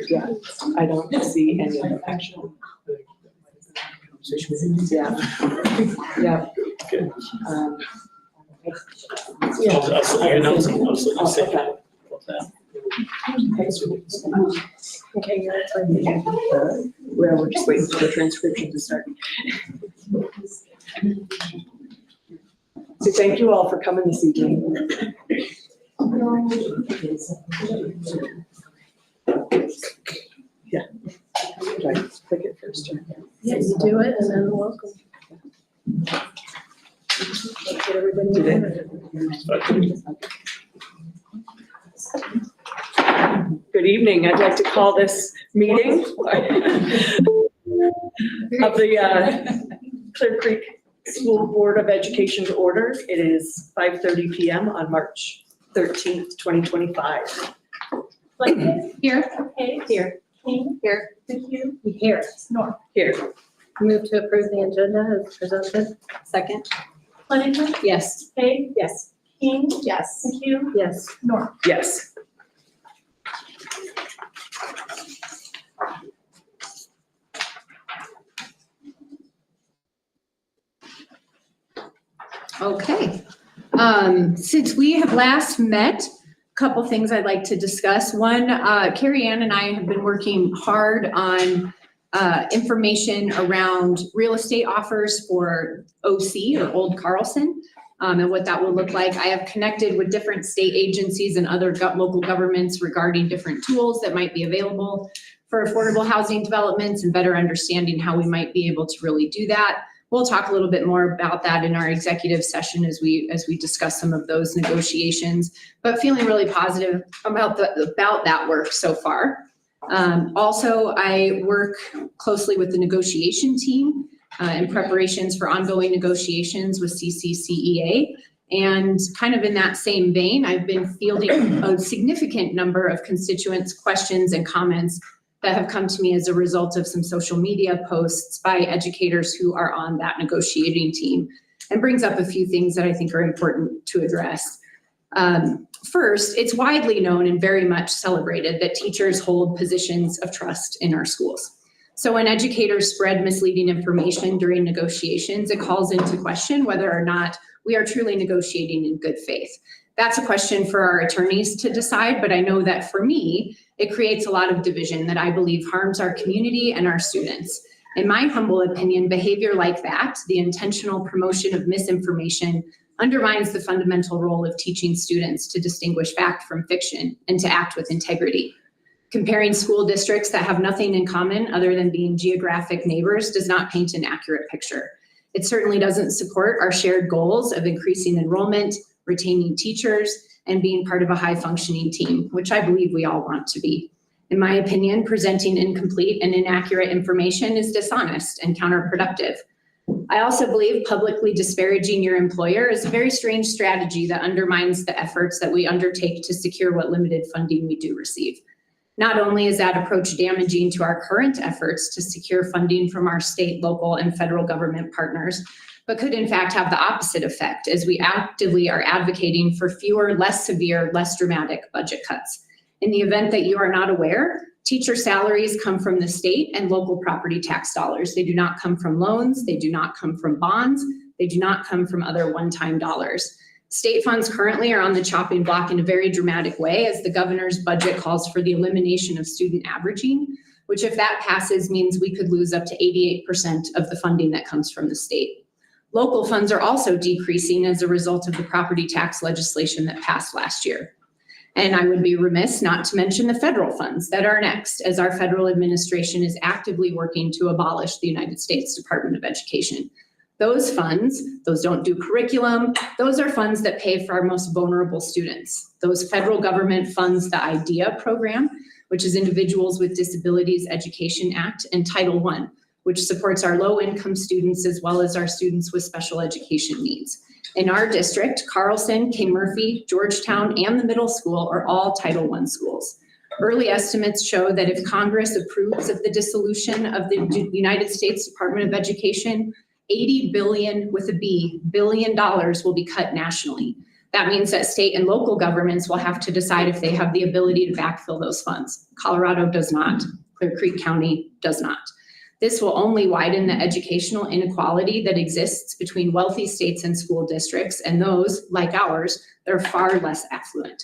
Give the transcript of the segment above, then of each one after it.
Yeah, I don't see any of them actually. Yeah. Yeah. Good. Yeah. I'll say that. Okay, yeah, that's fine. Well, we're just waiting for the transcription to start. So thank you all for coming this evening. Yeah. Right, pick it first. Yes, do it and then welcome. Let's get everybody together. Good evening. I'd like to call this meeting of the Clear Creek School Board of Education to order. It is 5:30 p.m. on March 13th, 2025. Here. Okay. Here. Here. Here. North. Here. Move to approve the agenda as presented. Second? Flanagan. Yes. Hay. Yes. King. Yes. McHugh. Yes. North. Yes. Okay. Since we have last met, a couple things I'd like to discuss. One, Carrie Ann and I have been working hard on information around real estate offers for OC or Old Carlson and what that will look like. I have connected with different state agencies and other local governments regarding different tools that might be available for affordable housing developments and better understanding how we might be able to really do that. We'll talk a little bit more about that in our executive session as we discuss some of those negotiations, but feeling really positive about that work so far. Also, I work closely with the negotiation team in preparations for ongoing negotiations with CCCEA. And kind of in that same vein, I've been fielding a significant number of constituents' questions and comments that have come to me as a result of some social media posts by educators who are on that negotiating team, and brings up a few things that I think are important to address. First, it's widely known and very much celebrated that teachers hold positions of trust in our schools. So when educators spread misleading information during negotiations, it calls into question whether or not we are truly negotiating in good faith. That's a question for our attorneys to decide, but I know that for me, it creates a lot of division that I believe harms our community and our students. In my humble opinion, behavior like that, the intentional promotion of misinformation, undermines the fundamental role of teaching students to distinguish fact from fiction and to act with integrity. Comparing school districts that have nothing in common other than being geographic neighbors does not paint an accurate picture. It certainly doesn't support our shared goals of increasing enrollment, retaining teachers, and being part of a high-functioning team, which I believe we all want to be. In my opinion, presenting incomplete and inaccurate information is dishonest and counterproductive. I also believe publicly disparaging your employer is a very strange strategy that undermines the efforts that we undertake to secure what limited funding we do receive. Not only is that approach damaging to our current efforts to secure funding from our state, local, and federal government partners, but could in fact have the opposite effect as we actively are advocating for fewer, less severe, less dramatic budget cuts. In the event that you are not aware, teacher salaries come from the state and local property tax dollars. They do not come from loans. They do not come from bonds. They do not come from other one-time dollars. State funds currently are on the chopping block in a very dramatic way as the governor's budget calls for the elimination of student averaging, which if that passes means we could lose up to 88% of the funding that comes from the state. Local funds are also decreasing as a result of the property tax legislation that passed last year. And I would be remiss not to mention the federal funds that are next, as our federal administration is actively working to abolish the United States Department of Education. Those funds, those don't do curriculum, those are funds that pay for our most vulnerable students. Those federal government funds the IDEA program, which is Individuals with Disabilities Education Act, and Title I, which supports our low-income students as well as our students with special education needs. In our district, Carlson, King Murphy, Georgetown, and the middle school are all Title I schools. Early estimates show that if Congress approves of the dissolution of the United States Department of Education, $80 billion with a B, billion dollars will be cut nationally. That means that state and local governments will have to decide if they have the ability to backfill those funds. Colorado does not. Clear Creek County does not. This will only widen the educational inequality that exists between wealthy states and school districts and those, like ours, that are far less affluent.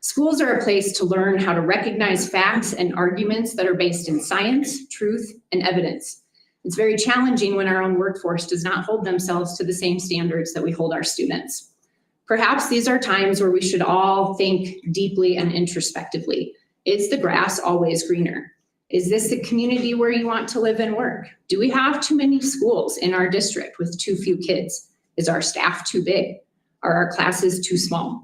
Schools are a place to learn how to recognize facts and arguments that are based in science, truth, and evidence. It's very challenging when our own workforce does not hold themselves to the same standards that we hold our students. Perhaps these are times where we should all think deeply and introspectively. Is the grass always greener? Is this the community where you want to live and work? Do we have too many schools in our district with too few kids? Is our staff too big? Are our classes too small?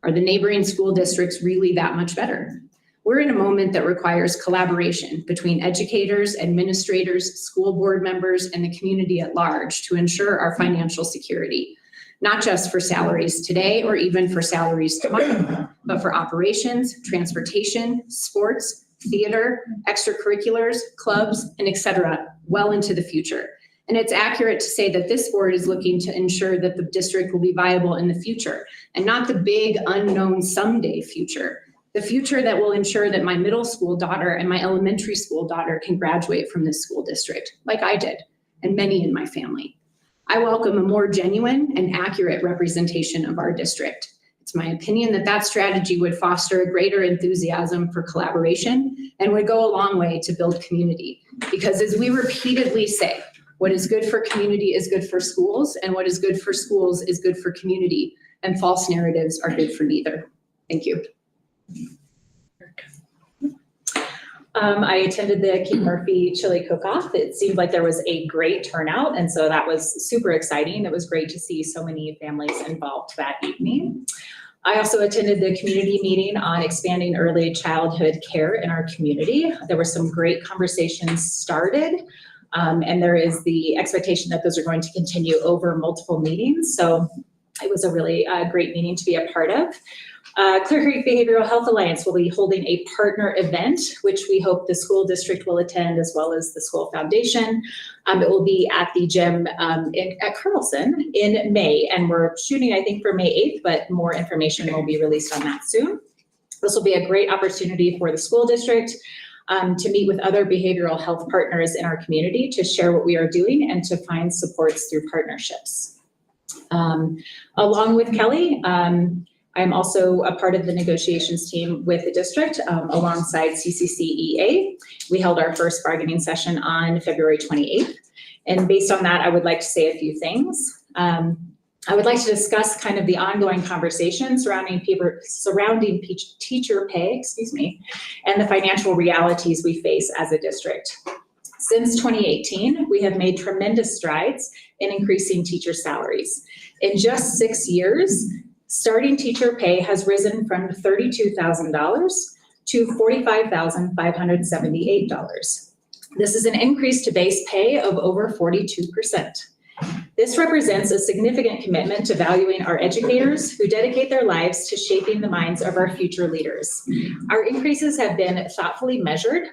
Are the neighboring school districts really that much better? We're in a moment that requires collaboration between educators, administrators, school board members, and the community at large to ensure our financial security, not just for salaries today or even for salaries tomorrow, but for operations, transportation, sports, theater, extracurriculars, clubs, and et cetera, well into the future. And it's accurate to say that this board is looking to ensure that the district will be viable in the future and not the big unknown someday future. The future that will ensure that my middle school daughter and my elementary school daughter can graduate from this school district, like I did, and many in my family. I welcome a more genuine and accurate representation of our district. It's my opinion that that strategy would foster a greater enthusiasm for collaboration and would go a long way to build community. Because as we repeatedly say, what is good for community is good for schools, and what is good for schools is good for community, and false narratives are good for neither. Thank you. I attended the Keith Murphy Chili Cook-Off. It seemed like there was a great turnout, and so that was super exciting. It was great to see so many families involved that evening. I also attended the community meeting on expanding early childhood care in our community. There were some great conversations started, and there is the expectation that those are going to continue over multiple meetings. So it was a really great meeting to be a part of. Clear Creek Behavioral Health Alliance will be holding a partner event, which we hope the school district will attend as well as the school foundation. It will be at the gym at Carlson in May, and we're shooting, I think, for May 8th, but more information will be released on that soon. This will be a great opportunity for the school district to meet with other behavioral health partners in our community to share what we are doing and to find supports through partnerships. Along with Kelly, I'm also a part of the negotiations team with the district alongside CCCEA. We held our first bargaining session on February 28th. And based on that, I would like to say a few things. I would like to discuss kind of the ongoing conversation surrounding teacher pay, and the financial realities we face as a district. Since 2018, we have made tremendous strides in increasing teacher salaries. In just 6 years, starting teacher pay has risen from $32,000 to $45,578. This is an increase to base pay of over 42%. This represents a significant commitment to valuing our educators who dedicate their lives to shaping the minds of our future leaders. Our increases have been thoughtfully measured: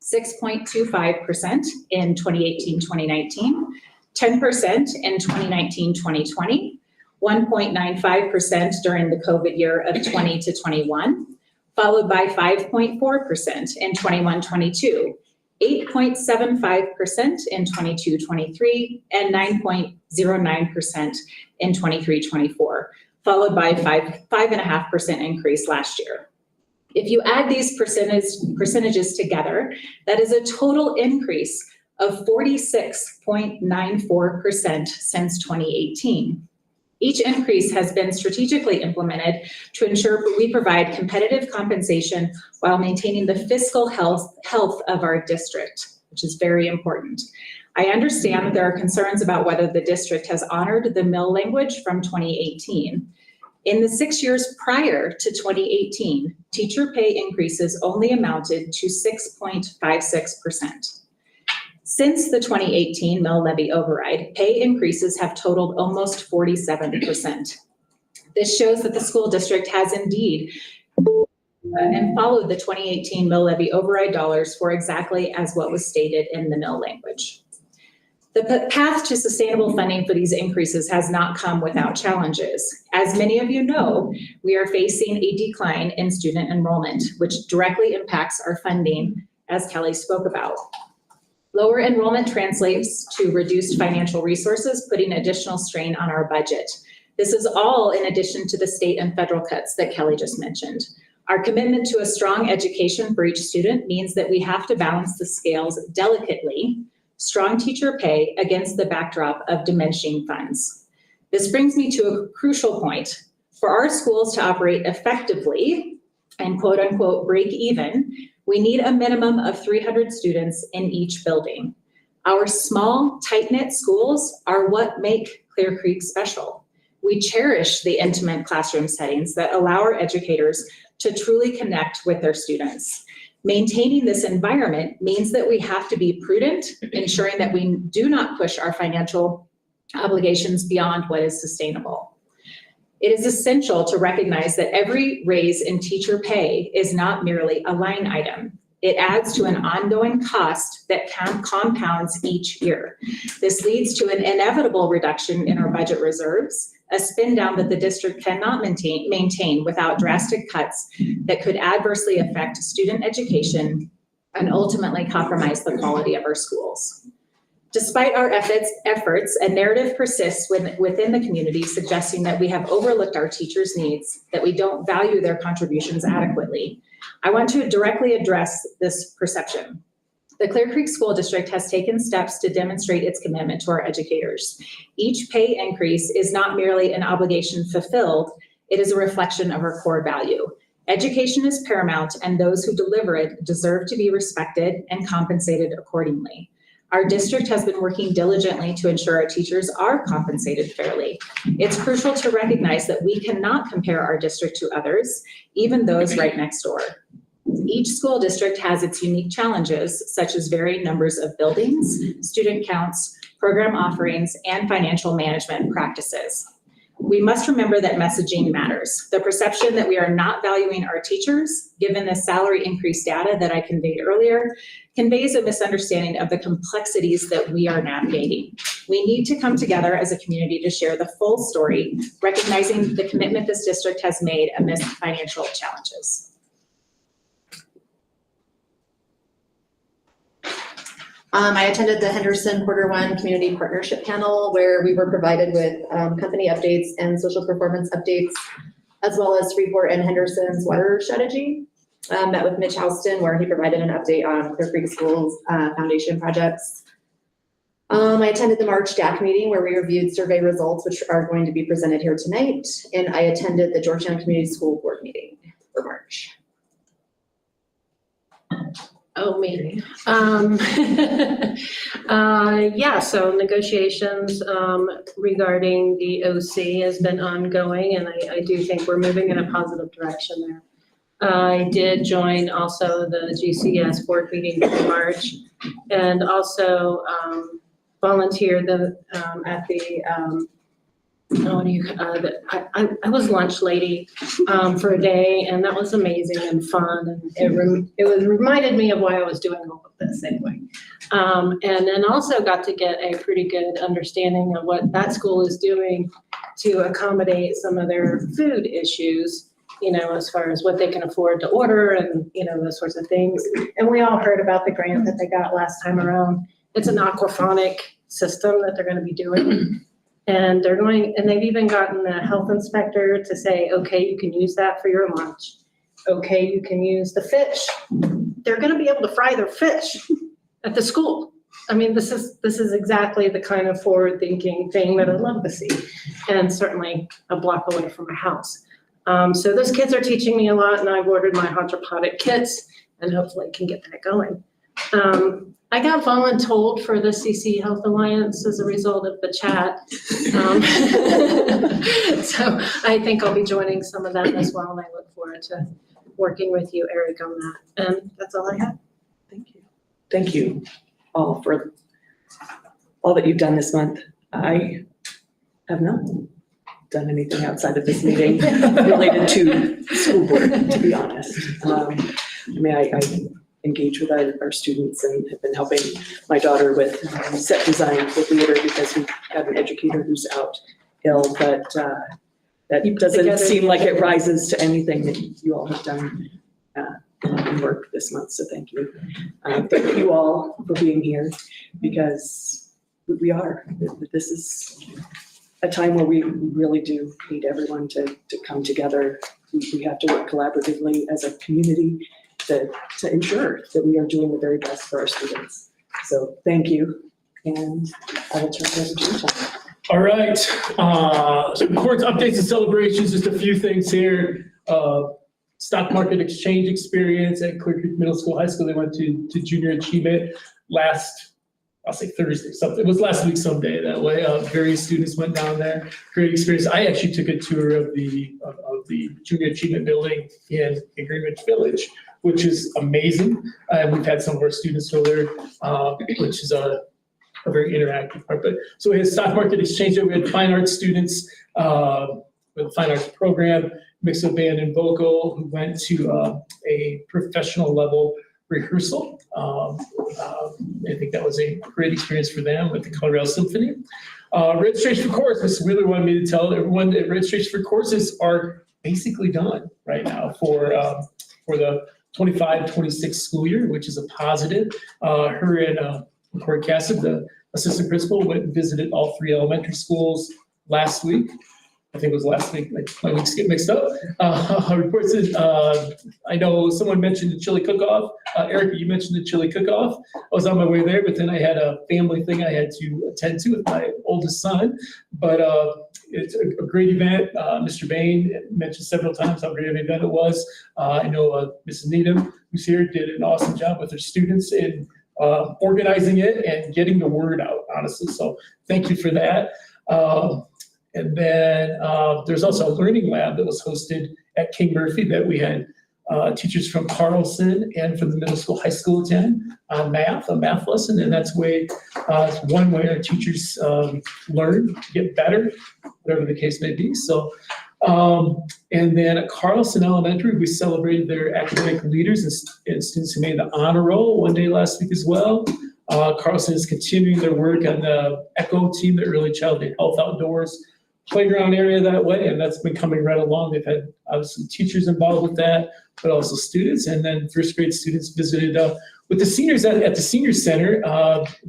6.25% in 2018-2019, 10% in 2019-2020, 1.95% during the COVID year of 20 to 21, followed by 5.4% in 21-22, 8.75% in 22-23, and 9.09% in 23-24, followed by 5.5% increase last year. If you add these percentages together, that is a total increase of 46.94% since 2018. Each increase has been strategically implemented to ensure we provide competitive compensation while maintaining the fiscal health of our district, which is very important. I understand that there are concerns about whether the district has honored the mill language from 2018. In the 6 years prior to 2018, teacher pay increases only amounted to 6.56%. Since the 2018 mill levy override, pay increases have totaled almost 47%. This shows that the school district has indeed and followed the 2018 mill levy override dollars for exactly as what was stated in the mill language. The path to sustainable funding for these increases has not come without challenges. As many of you know, we are facing a decline in student enrollment, which directly impacts our funding, as Kelly spoke about. Lower enrollment translates to reduced financial resources, putting additional strain on our budget. This is all in addition to the state and federal cuts that Kelly just mentioned. Our commitment to a strong education for each student means that we have to balance the scales delicately, strong teacher pay against the backdrop of diminishing funds. This brings me to a crucial point. For our schools to operate effectively and quote unquote break even, we need a minimum of 300 students in each building. Our small, tight-knit schools are what make Clear Creek special. We cherish the intimate classroom settings that allow our educators to truly connect with their students. Maintaining this environment means that we have to be prudent, ensuring that we do not push our financial obligations beyond what is sustainable. It is essential to recognize that every raise in teacher pay is not merely a line item. It adds to an ongoing cost that compounds each year. This leads to an inevitable reduction in our budget reserves, a spin down that the district cannot maintain without drastic cuts that could adversely affect student education and ultimately compromise the quality of our schools. Despite our efforts, a narrative persists within the community suggesting that we have overlooked our teachers' needs, that we don't value their contributions adequately. I want to directly address this perception. The Clear Creek School District has taken steps to demonstrate its commitment to our educators. Each pay increase is not merely an obligation fulfilled, it is a reflection of our core value. Education is paramount, and those who deliver it deserve to be respected and compensated accordingly. Our district has been working diligently to ensure our teachers are compensated fairly. It's crucial to recognize that we cannot compare our district to others, even those right next door. Each school district has its unique challenges, such as varying numbers of buildings, student counts, program offerings, and financial management practices. We must remember that messaging matters. The perception that we are not valuing our teachers, given the salary increase data that I conveyed earlier, conveys a misunderstanding of the complexities that we are navigating. We need to come together as a community to share the full story, recognizing the commitment this district has made amidst financial challenges. I attended the Henderson Quarter One Community Partnership Panel where we were provided with company updates and social performance updates, as well as Freeport and Henderson's water strategy. Met with Mitch Houston where he provided an update on Clear Creek Schools foundation projects. I attended the March DAC meeting where we reviewed survey results, which are going to be presented here tonight. And I attended the Georgetown Community School Board meeting for March. Oh, me. Yeah, so negotiations regarding the OC has been ongoing, and I do think we're moving in a positive direction there. I did join also the GCS board meeting in March, and also volunteered at the I was lunch lady for a day, and that was amazing and fun, and it reminded me of why I was doing all of this anyway. And then also got to get a pretty good understanding of what that school is doing to accommodate some of their food issues, you know, as far as what they can afford to order and, you know, those sorts of things. And we all heard about the grant that they got last time around. It's an aquaphonic system that they're going to be doing. And they've even gotten the health inspector to say, okay, you can use that for your lunch. Okay, you can use the fish. They're going to be able to fry their fish at the school. I mean, this is exactly the kind of forward-thinking thing that I'd love to see, and certainly a block away from my house. So those kids are teaching me a lot, and I've ordered my hydroponic kits, and hopefully can get that going. I got voluntold for the CC Health Alliance as a result of the chat. So I think I'll be joining some of that as well, and I look forward to working with you, Eric, on that. And that's all I have. Thank you. Thank you all for all that you've done this month. I have not done anything outside of this meeting related to school board, to be honest. I mean, I engage with our students and have been helping my daughter with set design for theater because we have an educator who's out ill, but that doesn't together. seem like it rises to anything that you all have done in work this month, so thank you. Thank you all for being here because this is a time where we really do need everyone to come together. We have to work collaboratively as a community to ensure that we are doing the very best for our students. So thank you, and I will turn it over to you, Tom. All right, so reports, updates, and celebrations, just a few things here. Stock market exchange experience at Clear Creek Middle School, High School. They went to junior achievement I'll say Thursday, something. It was last week someday that way. Various students went down there. Great experience. I actually took a tour of the junior achievement building in Greenwich Village, which is amazing. We've had some of our students go there, which is a very interactive part. But so we had stock market exchange. We had fine arts students with a fine arts program, mix of band and vocal, who went to a professional level rehearsal. I think that was a great experience for them with the Colorado Symphony. Registration for courses, this really wanted me to tell everyone that registration for courses are basically done right now for the 25-26 school year, which is a positive. Her and Corey Cassett, the assistant principal, went and visited all 3 elementary schools last week. I think it was last week, like my weeks get mixed up. Reports is, I know someone mentioned the chili cook-off. Erica, you mentioned the chili cook-off. I was on my way there, but then I had a family thing I had to attend to with my oldest son. But it's a great event. Mr. Bain mentioned several times how great of an event it was. I know Mrs. Needham, who's here, did an awesome job with her students in organizing it and getting the word out, honestly. So thank you for that. And then there's also a learning lab that was hosted at King Murphy that we had teachers from Carlson and from the middle school, high school attend on a math lesson. And that's it's one way our teachers learn, get better, whatever the case may be. So, and then at Carlson Elementary, we celebrated their academic leaders and students who made the honor roll one day last week as well. Carlson is continuing their work on the ECHO team, the Early Childhood Health Outdoors playground area that way, and that's been coming right along. They've had obviously teachers involved with that, but also students, and then first grade students visited with the seniors at the senior center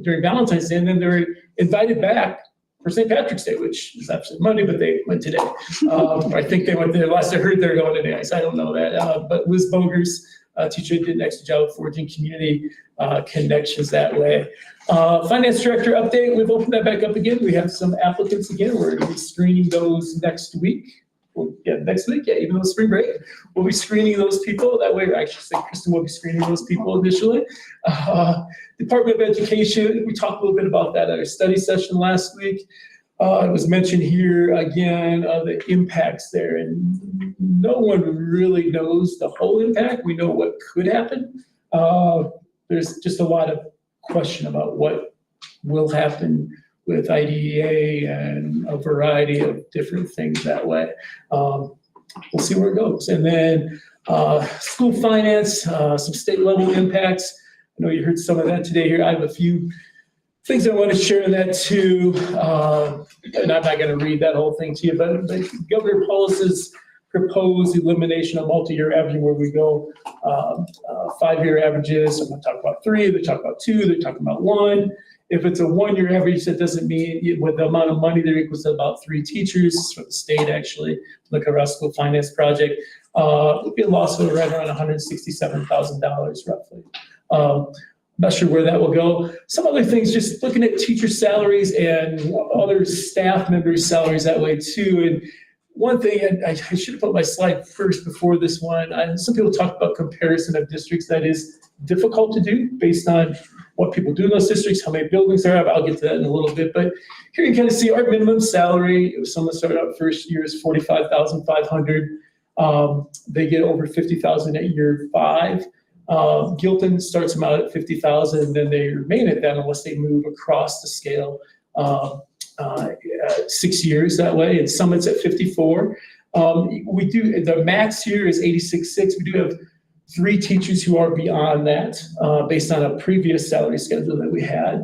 during Valentine's Day, and then they were invited back for St. Patrick's Day, which is actually Monday, but they went today. I think they went there. Last I heard, they're going today, so I don't know that. But Liz Bogers, teacher, did an excellent job of forging community connections that way. Finance director update, we've opened that back up again. We have some applicants again. We're going to be screening those next week. Even though it's spring break, we'll be screening those people. That way, Kristen will be screening those people initially. Department of Education, we talked a little bit about that at our study session last week. It was mentioned here again, the impacts there, and no one really knows the whole impact. We know what could happen. There's just a lot of question about what will happen with IDEA and a variety of different things that way. We'll see where it goes. And then school finance, some state level impacts. I know you heard some of that today here. I have a few things I want to share in that too. And I'm not going to read that whole thing to you, but Governor Paulus's proposed elimination of multi-year averaging, where we go 5-year averages. I'm going to talk about 3, they talk about 2, they're talking about 1. If it's a 1-year average, that doesn't mean with the amount of money there equals to about 3 teachers from the state, actually. Look at our school finance project. It'd be a loss of right around $167,000 roughly. I'm not sure where that will go. Some other things, just looking at teacher salaries and other staff members' salaries that way too. And one thing, and I should have put my slide first before this one. Some people talk about comparison of districts. That is difficult to do based on what people do in those districts, how many buildings there are. I'll get to that in a little bit. But here you kind of see our minimum salary. If someone started out first year is $45,500. They get over $50,000 at year 5. Gilpin starts them out at $50,000, and then they remain at that unless they move across the scale 6 years that way. And Summit's at $54,000. We do, the max here is $86,600. We do have 3 teachers who are beyond that, based on a previous salary schedule that we had.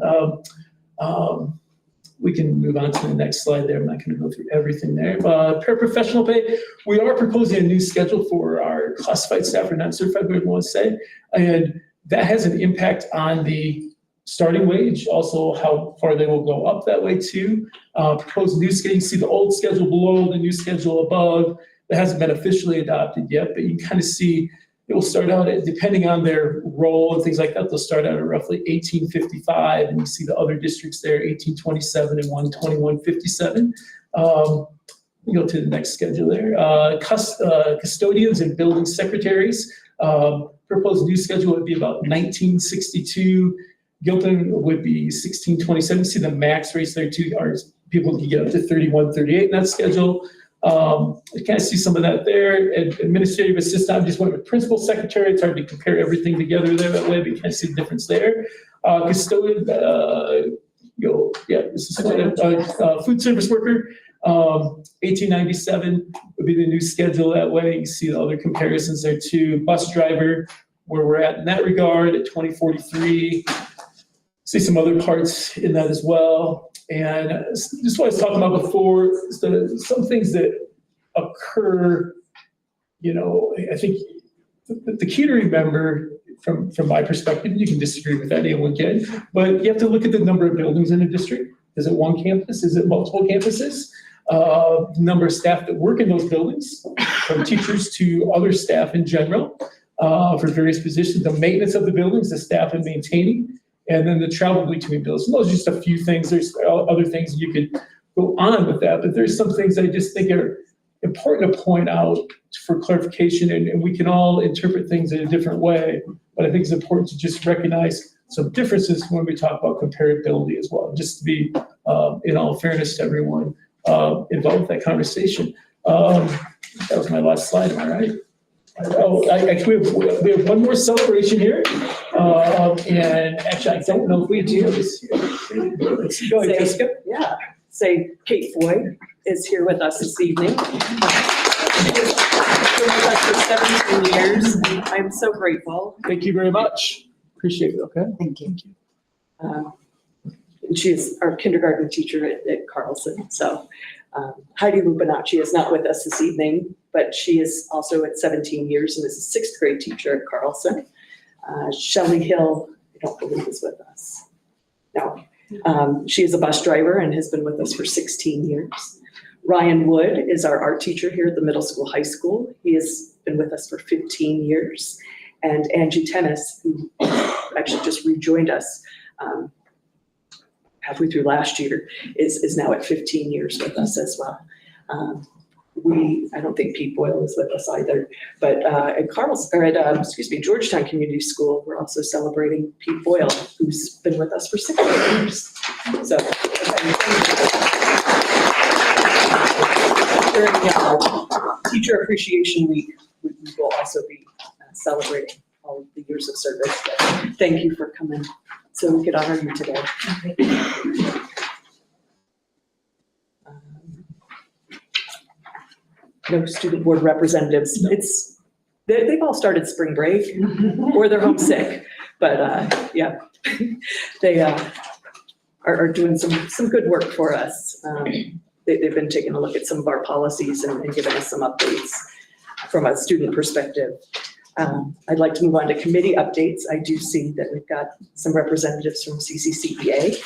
We can move on to the next slide there. I'm not going to go through everything there. Paraprofessional pay, we are proposing a new schedule for our classified staff or non-certified, whatever you want to say. And that has an impact on the starting wage, also how far they will go up that way too. Proposed new schedule, you see the old schedule below, the new schedule above. That hasn't been officially adopted yet, but you can kind of see it will start out at, depending on their role and things like that, they'll start out at roughly $18.55, and you see the other districts there, $18.27 and $21.57. We go to the next schedule there. Custodians and building secretaries. Proposed new schedule would be about $19.62. Gilpin would be $16.27. See the max rates there too, are people can get up to $31.38 in that schedule. You kind of see some of that there. Administrative assistant, I'm just one of the principal secretary. It's hard to compare everything together there that way, but you kind of see the difference there. Custodian, this is food service worker, $18.97 would be the new schedule that way. You see the other comparisons there too. Bus driver, where we're at in that regard at $20.43. See some other parts in that as well. And just what I was talking about before, some things that occur, I think the key to remember from my perspective, you can disagree with that, anyone can, but you have to look at the number of buildings in a district. Is it one campus? Is it multiple campuses? The number of staff that work in those buildings, from teachers to other staff in general, for various positions, the maintenance of the buildings, the staff and maintaining, and then the travel between buildings. And those are just a few things. There's other things you could go on with that, but there's some things I just think are important to point out for clarification, and we can all interpret things in a different way, but I think it's important to just recognize some differences when we talk about comparability as well, just to be, in all fairness to everyone involved with that conversation. That was my last slide, am I right? We have one more celebration here, and actually, I don't know if we do this here. Let's go ahead, Jessica. Yeah, say Kate Foy is here with us this evening. She's been with us for 17 years, and I'm so grateful. Thank you very much. Appreciate it, okay? Thank you. And she is our kindergarten teacher at Carlson. So Heidi Lupinacci is not with us this evening, but she is also at 17 years and is a sixth grade teacher at Carlson. Shelley Hill, I don't believe is with us. No, she is a bus driver and has been with us for 16 years. Ryan Wood is our art teacher here at the middle school, high school. He has been with us for 15 years. And Angie Tennis, who actually just rejoined us halfway through last year, is now at 15 years with us as well. I don't think Pete Boyle is with us either, but at Georgetown Community School, we're also celebrating Pete Boyle, who's been with us for 6 years. So during Teacher Appreciation Week, we will also be celebrating all of the years of service. But thank you for coming so we could honor you today. No student board representatives. They've all started spring break or they're homesick, but yeah, they are doing some good work for us. They've been taking a look at some of our policies and giving us some updates from a student perspective. I'd like to move on to committee updates. I do see that we've got some representatives from CCCEA.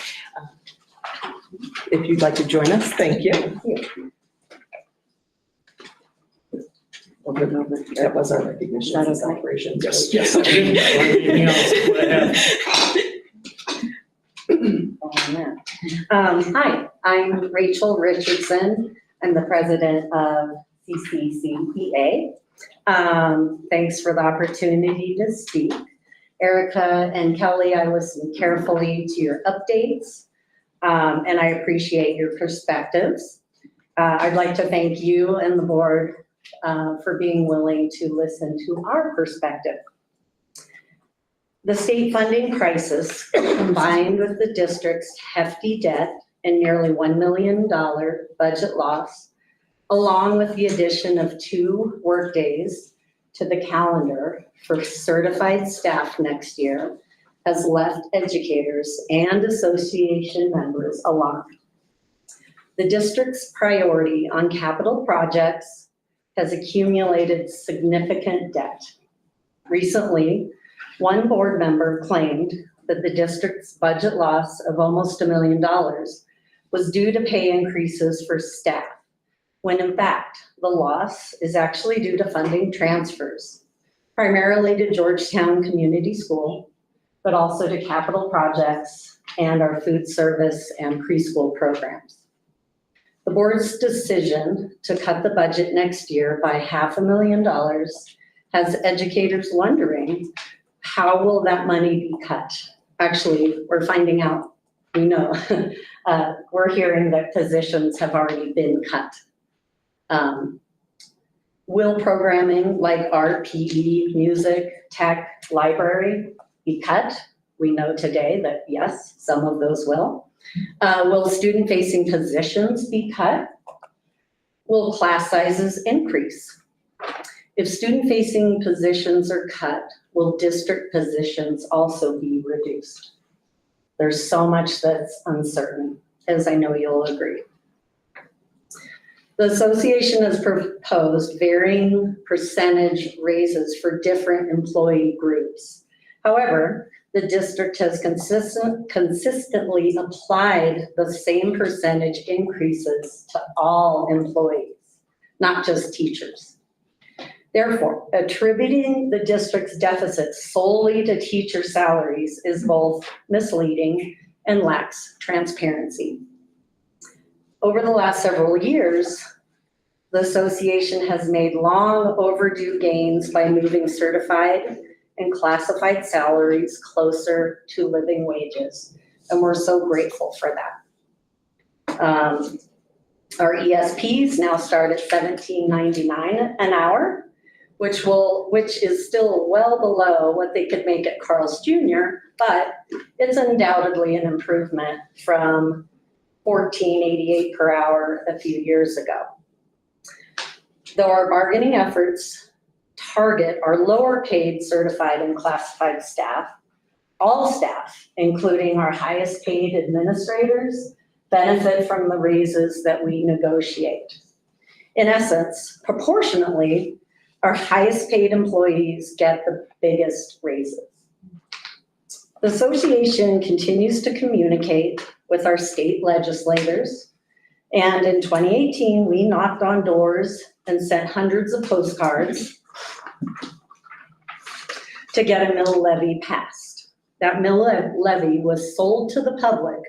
If you'd like to join us, thank you. That was our recognition and celebration. Yes. Anything else? Hi, I'm Rachel Richardson. I'm the president of CCCEA. Thanks for the opportunity to speak. Erica and Kelly, I listened carefully to your updates, and I appreciate your perspectives. I'd like to thank you and the board for being willing to listen to our perspective. The state funding crisis, combined with the district's hefty debt and nearly $1 million budget loss, along with the addition of 2 workdays to the calendar for certified staff next year has left educators and association members alarmed. The district's priority on capital projects has accumulated significant debt. Recently, one board member claimed that the district's budget loss of almost $1 million was due to pay increases for staff, when in fact, the loss is actually due to funding transfers, primarily to Georgetown Community School, but also to capital projects and our food service and preschool programs. The board's decision to cut the budget next year by $500,000 has educators wondering, how will that money be cut? Actually, we're finding out, we know. We're hearing that positions have already been cut. Will programming like art, PE, music, tech, library be cut? We know today that yes, some of those will. Will student-facing positions be cut? Will class sizes increase? If student-facing positions are cut, will district positions also be reduced? There's so much that's uncertain, as I know you'll agree. The association has proposed varying percentage raises for different employee groups. However, the district has consistently applied the same percentage increases to all employees, not just teachers. Therefore, attributing the district's deficit solely to teacher salaries is both misleading and lacks transparency. Over the last several years, the association has made long overdue gains by moving certified and classified salaries closer to living wages, and we're so grateful for that. Our ESPs now start at $17.99 an hour, which is still well below what they could make at Carl's Jr., but it's undoubtedly an improvement from $14.88 per hour a few years ago. Though our bargaining efforts target our lower paid certified and classified staff, all staff, including our highest paid administrators, benefit from the raises that we negotiate. In essence, proportionately, our highest paid employees get the biggest raises. The association continues to communicate with our state legislators, and in 2018, we knocked on doors and sent hundreds of postcards to get a mill levy passed. That mill levy was sold to the public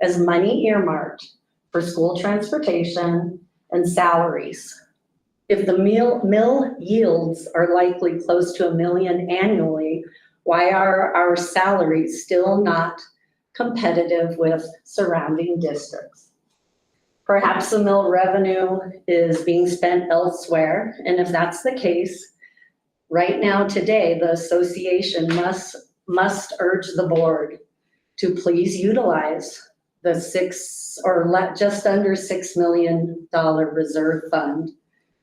as money earmarked for school transportation and salaries. If the mill yields are likely close to $1 million annually, why are our salaries still not competitive with surrounding districts? Perhaps the mill revenue is being spent elsewhere, and if that's the case, right now today, the association must urge the board to please utilize the just under $6 million reserve fund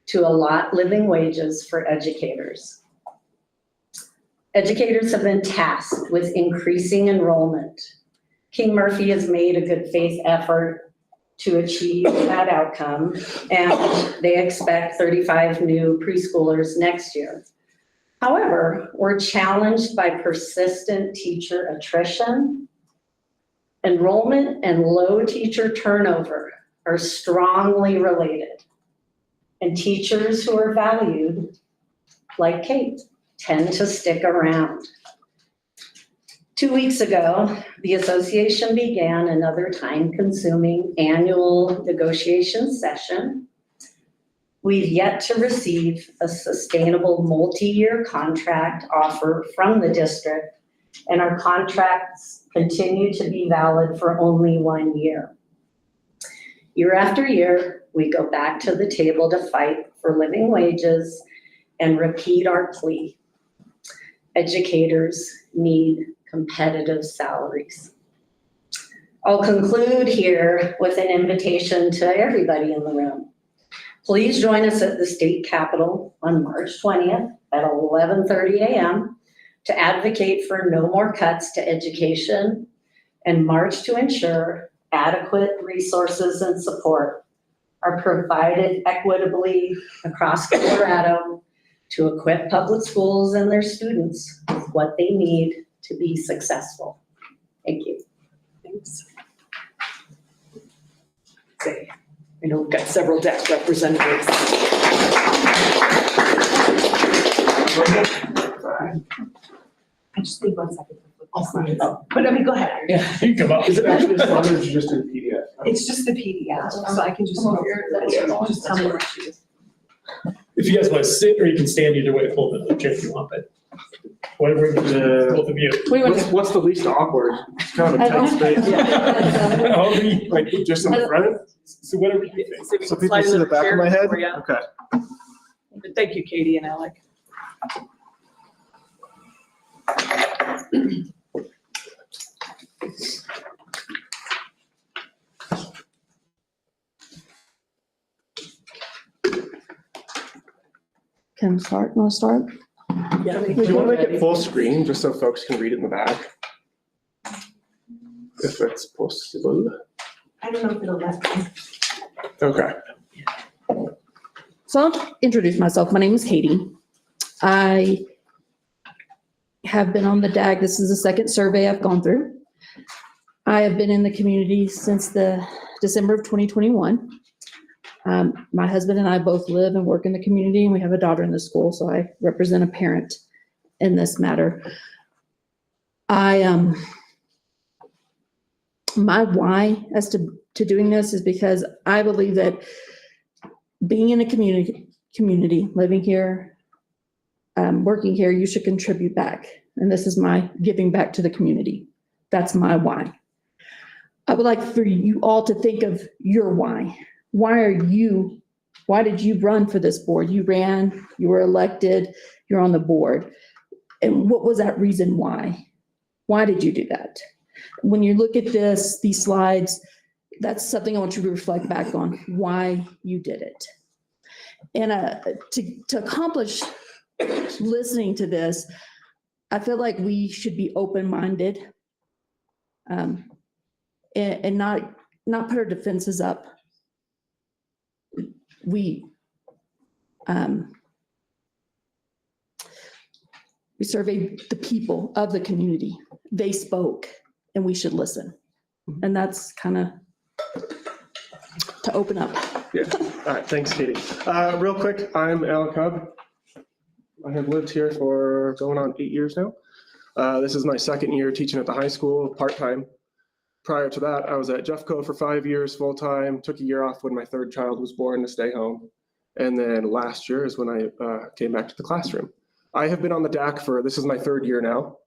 to allot living wages for educators. Educators have been tasked with increasing enrollment. King Murphy has made a good faith effort to achieve that outcome, and they expect 35 new preschoolers next year. However, we're challenged by persistent teacher attrition. Enrollment and low teacher turnover are strongly related, and teachers who are valued, like Kate, tend to stick around. 2 weeks ago, the association began another time-consuming annual negotiation session. We've yet to receive a sustainable multi-year contract offer from the district, and our contracts continue to be valid for only 1 year. Year after year, we go back to the table to fight for living wages and repeat our plea. Educators need competitive salaries. I'll conclude here with an invitation to everybody in the room Please join us at the state capitol on March 20th at 11:30 a.m. to advocate for no more cuts to education and march to ensure adequate resources and support are provided equitably across Colorado to equip public schools and their students with what they need to be successful. Thank you. Thanks. Say, I know we've got several DEC representatives. I just need 1 second. But I mean, go ahead. Yeah, you can come up. Is it actually a slide or is it just in PDF? It's just the PDF, so I can just. Just tell me what she is. If you guys want to sit, or you can stand either way, hold the chair if you want, but whatever, both of you. What's the least awkward? It's kind of a tight space. However you- Like just in the front? So whatever you think. So we So can people slide see in the back of my chair head? for you. Okay. But thank you, Katie and Alec. Can start, want to start? Yeah. Do you want to make it full screen just so folks can read it in the back? If it's possible. I don't know if it'll let me. Okay. So I'll introduce myself. My name is Katie. I have been on the DAG. This is the second survey I've gone through. I have been in the community since the December of 2021. My husband and I both live and work in the community, and we have a daughter in the school, so I represent a parent in this matter. My why as to doing this is because I believe that being in a community, living here, working here, you should contribute back. And this is my giving back to the community. That's my why. I would like for you all to think of your why. Why did you run for this board? You ran, you were elected, you're on the board. And what was that reason why? Why did you do that? When you look at these slides, that's something I want you to reflect back on, why you did it. And to accomplish listening to this, I feel like we should be open-minded and not put our defenses up. We surveyed the people of the community. They spoke, and we should listen. And that's kind of to open up. Yeah. All right. Thanks, Katie. Real quick, I'm Alec Hubb. I have lived here for going on 8 years now. This is my second year teaching at the high school, part-time. Prior to that, I was at Jeffco for 5 years full-time, took a year off when my third child was born to stay home. And then last year is when I came back to the classroom. I have been on the DAC this is my third year now.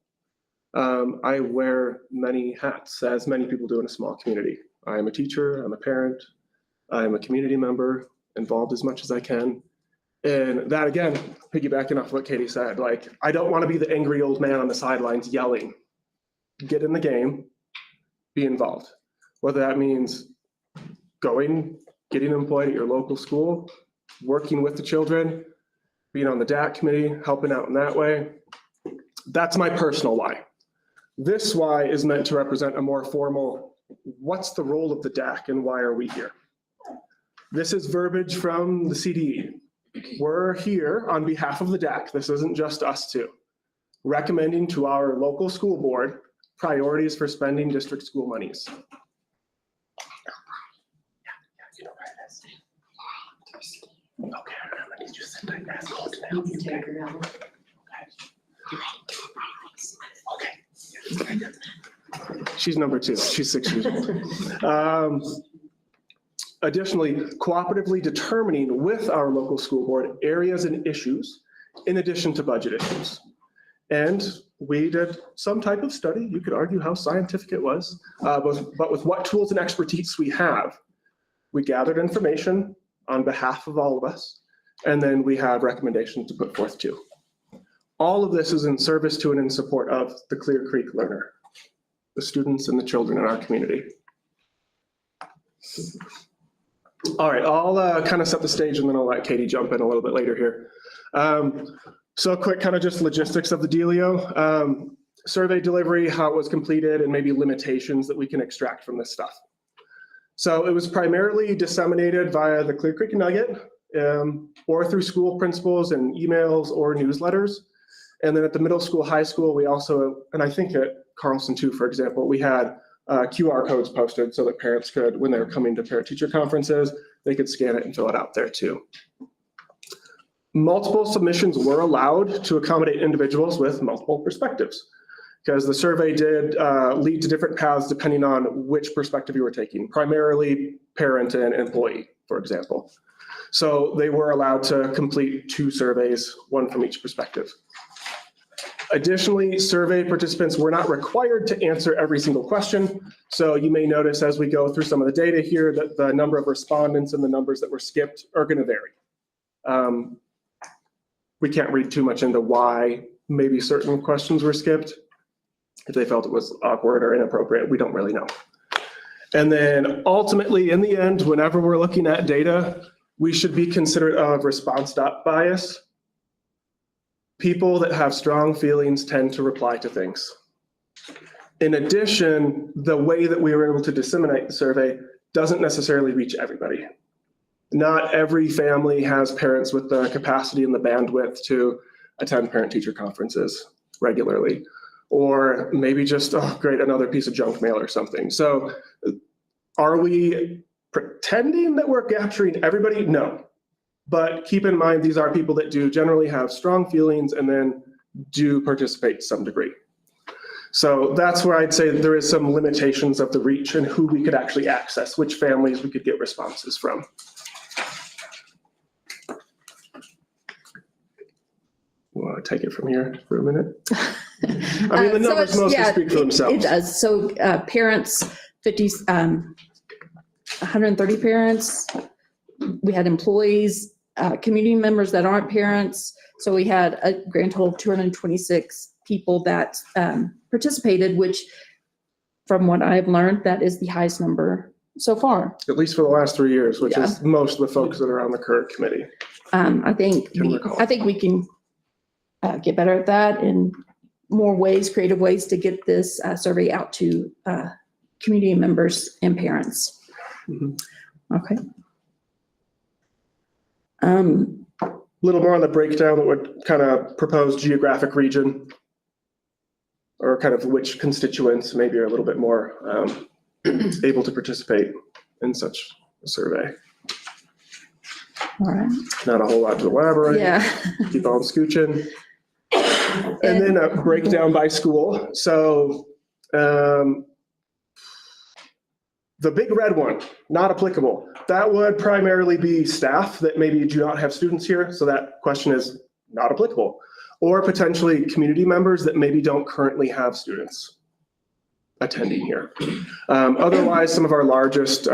I wear many hats, as many people do in a small community. I am a teacher, I'm a parent, I am a community member, involved as much as I can. And that, again, piggybacking off what Katie said, like, I don't want to be the angry old man on the sidelines yelling. Get in the game, be involved. Whether that means getting employed at your local school, working with the children, being on the DAC committee, helping out in that way. That's my personal why. This why is meant to represent a more formal, what's the role of the DAC and why are we here? This is verbiage from the CDE. We're here on behalf of the DAC. This isn't just us two. Recommending to our local school board priorities for spending district school monies. Okay, I need you to sit down and ask codes now. Okay. She's number 2. She's 6 years old. Additionally, cooperatively determining with our local school board areas and issues in addition to budget issues. And we did some type of study. You could argue how scientific it was, but with what tools and expertise we have, we gathered information on behalf of all of us, and then we have recommendations to put forth too. All of this is in service to and in support of the Clear Creek learner, the students and the children in our community. All right, I'll kind of set the stage and then I'll let Katie jump in a little bit later here. So quick kind of just logistics of the dealio. Survey delivery, how it was completed, and maybe limitations that we can extract from this stuff. So it was primarily disseminated via the Clear Creek Nugget or through school principals and emails or newsletters. And then at the middle school, high school, we also, and I think at Carlson too, for example, we had QR codes posted so that parents could, when they were coming to parent-teacher conferences, they could scan it and fill it out there too. Multiple submissions were allowed to accommodate individuals with multiple perspectives, because the survey did lead to different paths depending on which perspective you were taking, primarily parent and employee, for example. So they were allowed to complete 2 surveys, one from each perspective. Additionally, survey participants were not required to answer every single question. So you may notice as we go through some of the data here that the number of respondents and the numbers that were skipped are going to vary. We can't read too much into why maybe certain questions were skipped. If they felt it was awkward or inappropriate, we don't really know. And then ultimately, in the end, whenever we're looking at data, we should be considerate of response bias. People that have strong feelings tend to reply to things. In addition, the way that we were able to disseminate the survey doesn't necessarily reach everybody. Not every family has parents with the capacity and the bandwidth to attend parent-teacher conferences regularly, or maybe just, oh, great, another piece of junk mail or something. So are we pretending that we're capturing everybody? No. But keep in mind, these are people that do generally have strong feelings and then do participate to some degree. So that's where I'd say there is some limitations of the reach and who we could actually access, which families we could get responses from. Want to take it from here for a minute? I mean, the numbers mostly speak for themselves. It does. So parents, 130 parents. We had employees, community members that aren't parents. So we had a grand total of 226 people that participated, which from what I've learned, that is the highest number so far. At least for the last 3 years, which is most of the folks that are on the current committee. I think we can get better at that and more ways, creative ways to get this survey out to community members and parents. Mm-hmm. Okay. A little more on the breakdown that would kind of propose geographic region, or kind of which constituents maybe are a little bit more able to participate in such a survey. All right. Not a whole lot to elaborate. Yeah. Keep on scooching. And then a breakdown by school. So the big red one, not applicable. That would primarily be staff that maybe do not have students here. So that question is not applicable. Or potentially community members that maybe don't currently have students attending here. Otherwise, some of our largest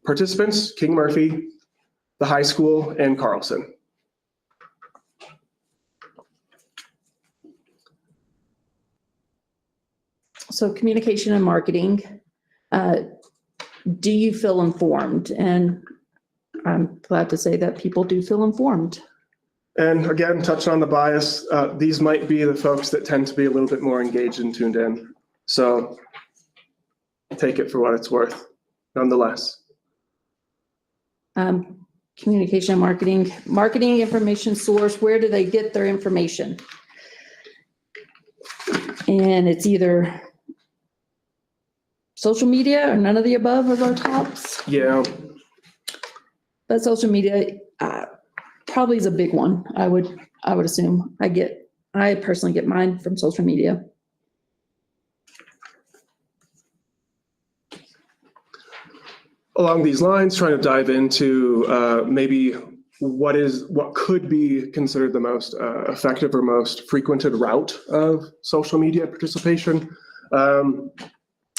participants, King Murphy, the high school, and Carlson. So communication and marketing, do you feel informed? And I'm glad to say that people do feel informed. And again, touching on the bias, these might be the folks that tend to be a little bit more engaged and tuned in. So take it for what it's worth, nonetheless. Communication and marketing information source, where do they get their information? And it's either social media or none of the above of our tops. Yeah. But social media probably is a big one. I would assume. I personally get mine from social media. Along these lines, trying to dive into maybe what could be considered the most effective or most frequented route of social media participation.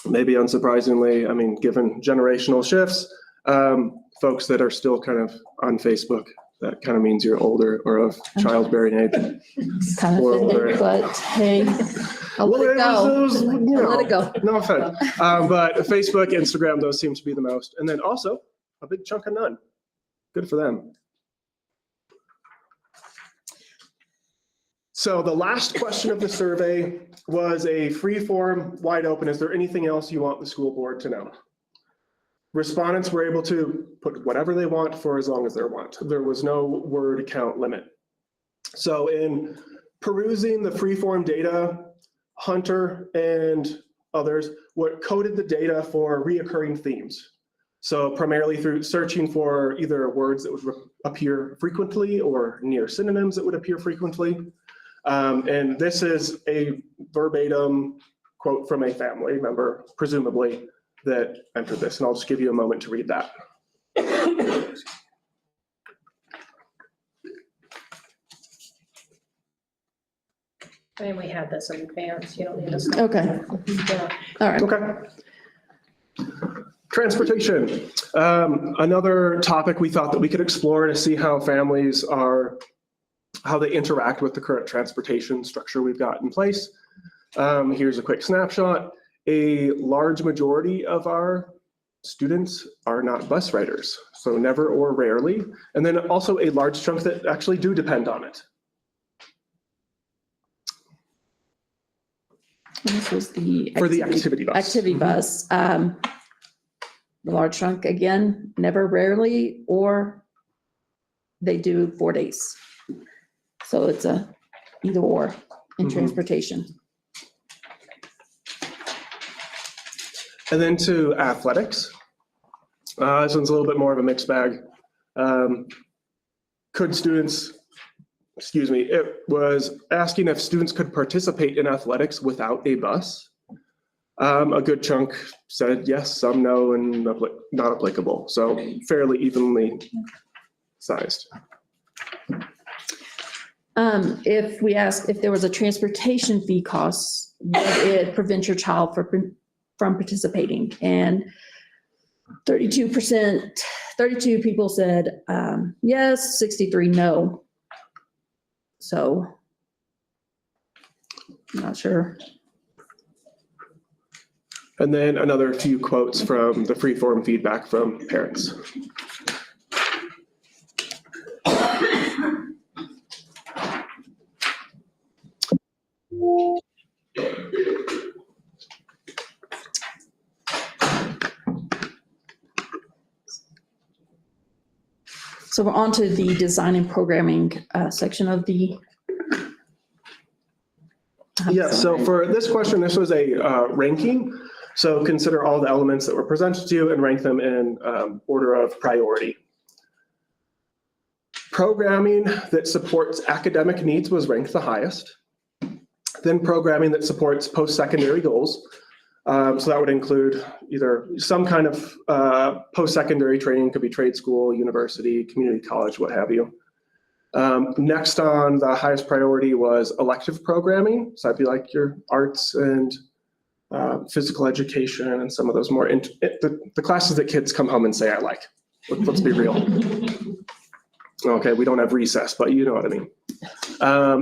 Maybe unsurprisingly, I mean, given generational shifts, folks that are still kind of on Facebook, that kind of means you're older or of childbearing age. Kind of offended, but hey, I'll let it go. I'll let it go. No offense. But Facebook, Instagram, those seem to be the most. And then also a big chunk of none. Good for them. So the last question of the survey was a free form, wide open. Is there anything else you want the school board to know? Respondents were able to put whatever they want for as long as they want. There was no word count limit. So in perusing the free form data, Hunter and others coded the data for reoccurring themes. So primarily through searching for either words that would appear frequently or near synonyms that would appear frequently. And this is a verbatim quote from a family member, presumably, that entered this. And I'll just give you a moment to read that. I mean, we had this in advance, you don't need us. Okay, Yeah. all right. Okay. Transportation. Another topic we thought that we could explore to see how families how they interact with the current transportation structure we've got in place. Here's a quick snapshot. A large majority of our students are not bus riders, so never or rarely. And then also a large chunk that actually do depend on it. This was the. For the activity bus. Activity bus. The large chunk, again, never, rarely, or they do 4 days. So it's a either or in transportation. And then to athletics. This one's a little bit more of a mixed bag. It was asking if students could participate in athletics without a bus. A good chunk said yes, some no, and not applicable. So fairly evenly sized. If we asked if there was a transportation fee cost, would it prevent your child from participating? And 32 people said yes, 63 no. So I'm not sure. And then another few quotes from the freeform feedback from parents. So we're on to the design and programming section of the. Yeah, so for this question, this was a ranking. So consider all the elements that were presented to you and rank them in order of priority. Programming that supports academic needs was ranked the highest. Then programming that supports post-secondary goals. So that would include either some kind of post-secondary training, could be trade school, university, community college, what have you. Next on the highest priority was elective programming. So that'd be like your arts and physical education and some of those more, the classes that kids come home and say, I like. Let's be real. Okay, we don't have recess, but you know what I mean.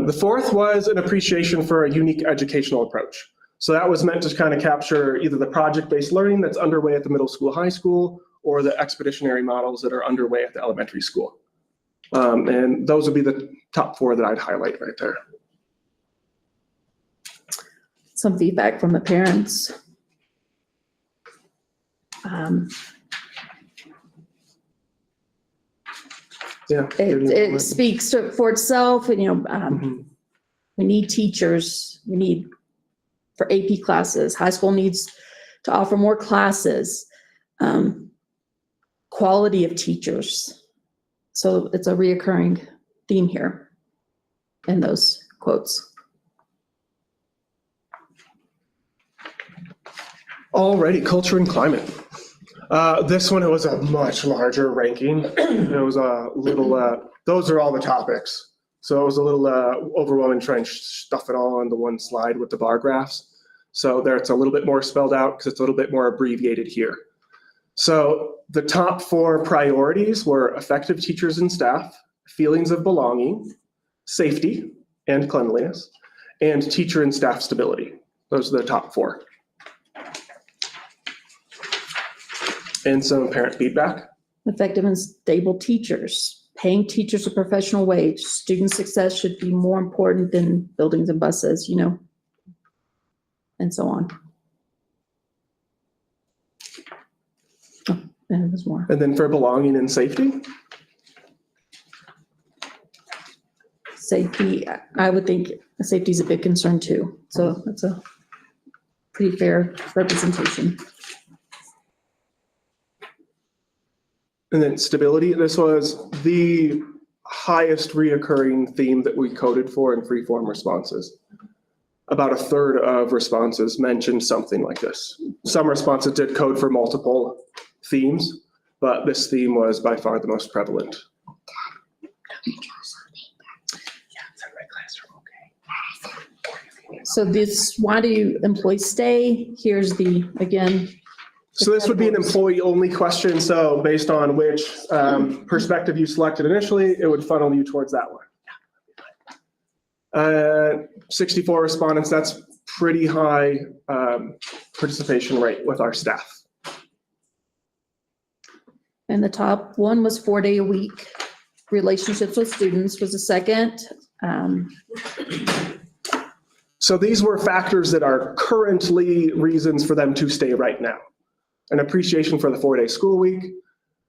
The fourth was an appreciation for a unique educational approach. So that was meant to kind of capture either the project-based learning that's underway at the middle school, high school, or the expeditionary models that are underway at the elementary school. And those would be the top four that I'd highlight right there. Some feedback from the parents. Yeah. It speaks for itself, and we need teachers, we need for AP classes, high school needs to offer more classes, quality of teachers. So it's a reoccurring theme here in those quotes. Alrighty, culture and climate. This one, it was a much larger ranking. It was a little, those are all the topics. So it was a little overwhelming trying to stuff it all onto one slide with the bar graphs. So there it's a little bit more spelled out because it's a little bit more abbreviated here. So the top four priorities were effective teachers and staff, feelings of belonging, safety and cleanliness, and teacher and staff stability. Those are the top four. And some parent feedback. Effective and stable teachers, paying teachers a professional wage. Student success should be more important than buildings and buses, you know, and so on. Oh, and there's more. And then for belonging and safety, Safety, I would think safety is a big concern too. So that's a pretty fair representation. and then stability. This was the highest reoccurring theme that we coded for in free-form responses. About a third of responses mentioned something like this. Some responses did code for multiple themes, but this theme was by far the most prevalent. So this, why do employees stay? Here's the, again. So this would be an employee-only question. So based on which perspective you selected initially, it would funnel you towards that one. 64 respondents, that's pretty high participation rate with our staff. And the top one was 4-day-a-week. Relationships with students was the second. So these were factors that are currently reasons for them to stay right now. An appreciation for the 4-day school week,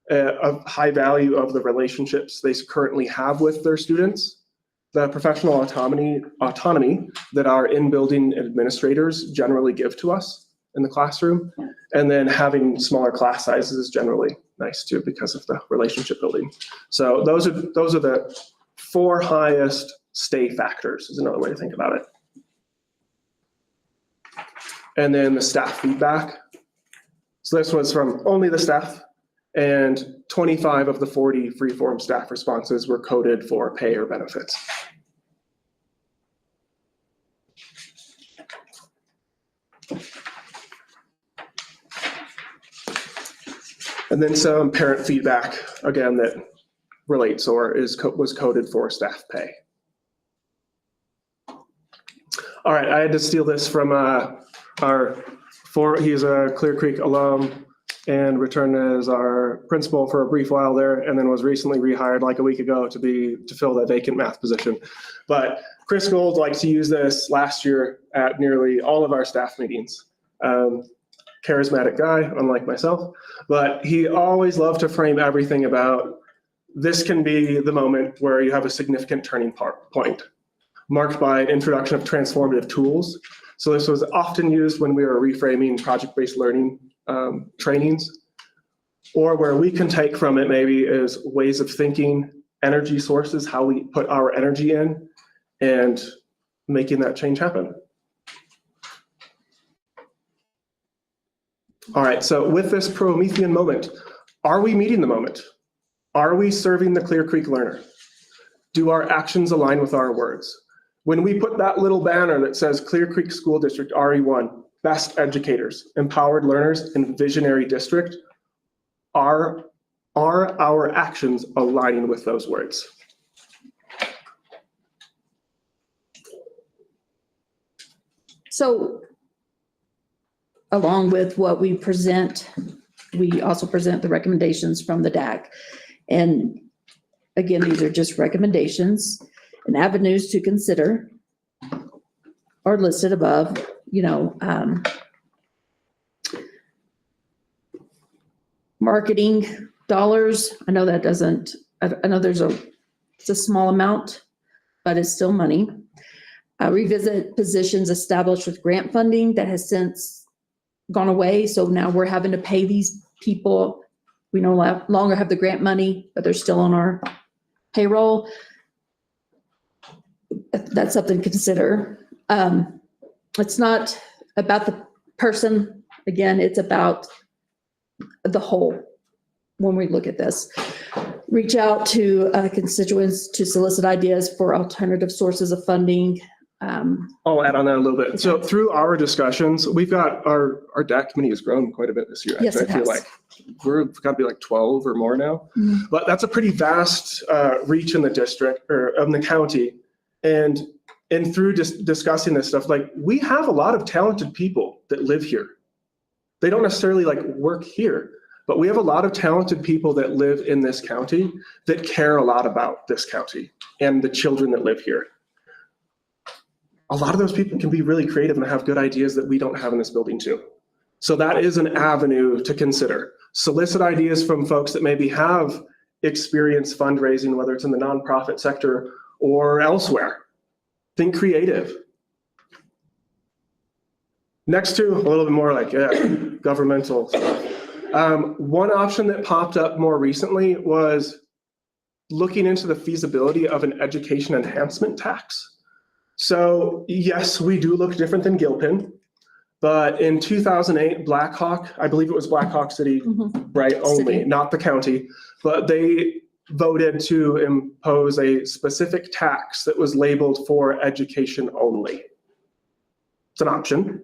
a high value of the relationships they currently have with their students, the professional autonomy that our in-building administrators generally give to us in the classroom, and then having smaller class sizes is generally nice too because of the relationship building. So those are the 4 highest stay factors is another way to think about it. And then the staff feedback. So this was from only the staff, and 25 of the 40 free-form staff responses were coded for pay or benefits. And then some parent feedback, again, that relates or was coded for staff pay. All right, I had to steal this from he's a Clear Creek alum and returned as our principal for a brief while there, and then was recently rehired like a week ago to fill that vacant math position. But Chris Gold liked to use this last year at nearly all of our staff meetings. Charismatic guy, unlike myself, but he always loved to frame everything about this can be the moment where you have a significant turning point, marked by an introduction of transformative tools. So this was often used when we were reframing project-based learning trainings, or where we can take from it maybe is ways of thinking, energy sources, how we put our energy in, and making that change happen. All right, so with this Promethean moment, are we meeting the moment? Are we serving the Clear Creek learner? Do our actions align with our words? When we put that little banner that says Clear Creek School District RE1, best educators, empowered learners, and visionary district, are our actions aligning with those words? So along with what we present, we also present the recommendations from the DAC. And again, these are just recommendations, and avenues to consider are listed above. Marketing dollars, I know that doesn't, I know it's a small amount, but it's still money. Revisit positions established with grant funding that has since gone away. So now we're having to pay these people. We no longer have the grant money, but they're still on our payroll. That's something to consider. It's not about the person. Again, it's about the whole when we look at this. Reach out to constituents to solicit ideas for alternative sources of funding. I'll add on that a little bit. So through our discussions, we've got our DAC committee has grown quite a bit this year. Yes, it I feel has. like we've got to be like 12 or more now. Mhm. But that's a pretty vast reach in the district or in the county. And through discussing this stuff, like we have a lot of talented people that live here. They don't necessarily like work here, But we have a lot of talented people that live in this county that care a lot about this county and the children that live here. A lot of those people can be really creative and have good ideas that we don't have in this building too. So that is an avenue to consider. Solicit ideas from folks that maybe have experience fundraising, whether it's in the nonprofit sector or elsewhere. Think creative. Next to a little bit more like governmental stuff. One option that popped up more recently was looking into the feasibility of an education enhancement tax. So yes, we do look different than Gilpin, but in 2008, Blackhawk, I believe it was Blackhawk City, right, only, City. not the county, but they voted to impose a specific tax that was labeled for education only. It's an option.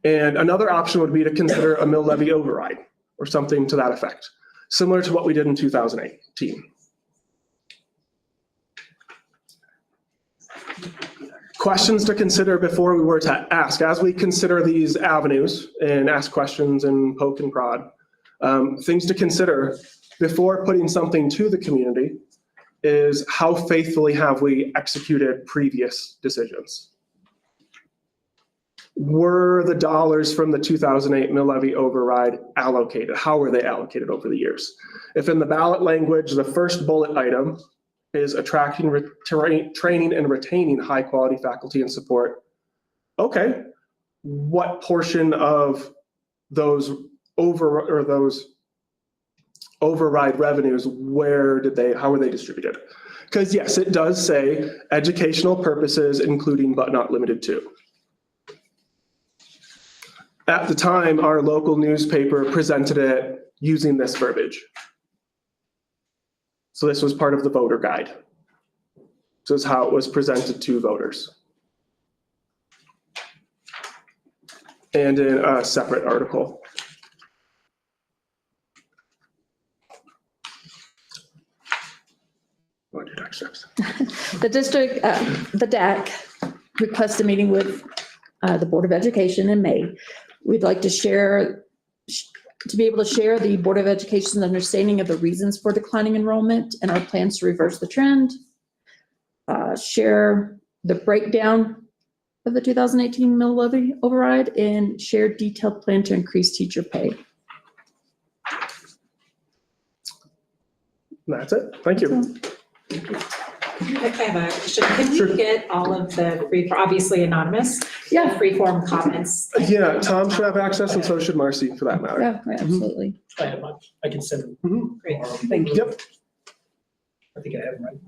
And another option would be to consider a mill levy override or something to that effect, similar to what we did in 2018. Questions to consider before we were to ask, as we consider these avenues and ask questions and poke and prod, things to consider before putting something to the community is how faithfully have we executed previous decisions? Were the dollars from the 2008 mill levy override allocated? How were they allocated over the years? If in the ballot language, the first bullet item is attracting, training, and retaining high-quality faculty and support. Okay, what portion of those override revenues, how were they distributed? Because yes, it does say educational purposes, including but not limited to. At the time, our local newspaper presented it using this verbiage. So this was part of the voter guide. This is how it was presented to voters. And in a separate article. What did next steps? The district, the DAC requests a meeting with the Board of Education in May. We'd like to be able to share the Board of Education's understanding of the reasons for declining enrollment and our plans to reverse the trend. Share the breakdown of the 2018 mill levy override and share detailed plan to increase teacher pay. That's it. Thank you. I have a question. Can Sure. we get all of the obviously anonymous, Yeah. free-form comments? Yeah, Tom should have access and so should Marcy for that matter. Yeah, absolutely. I have mine. I can send them. Great. Thank you. Yep. I think I have mine.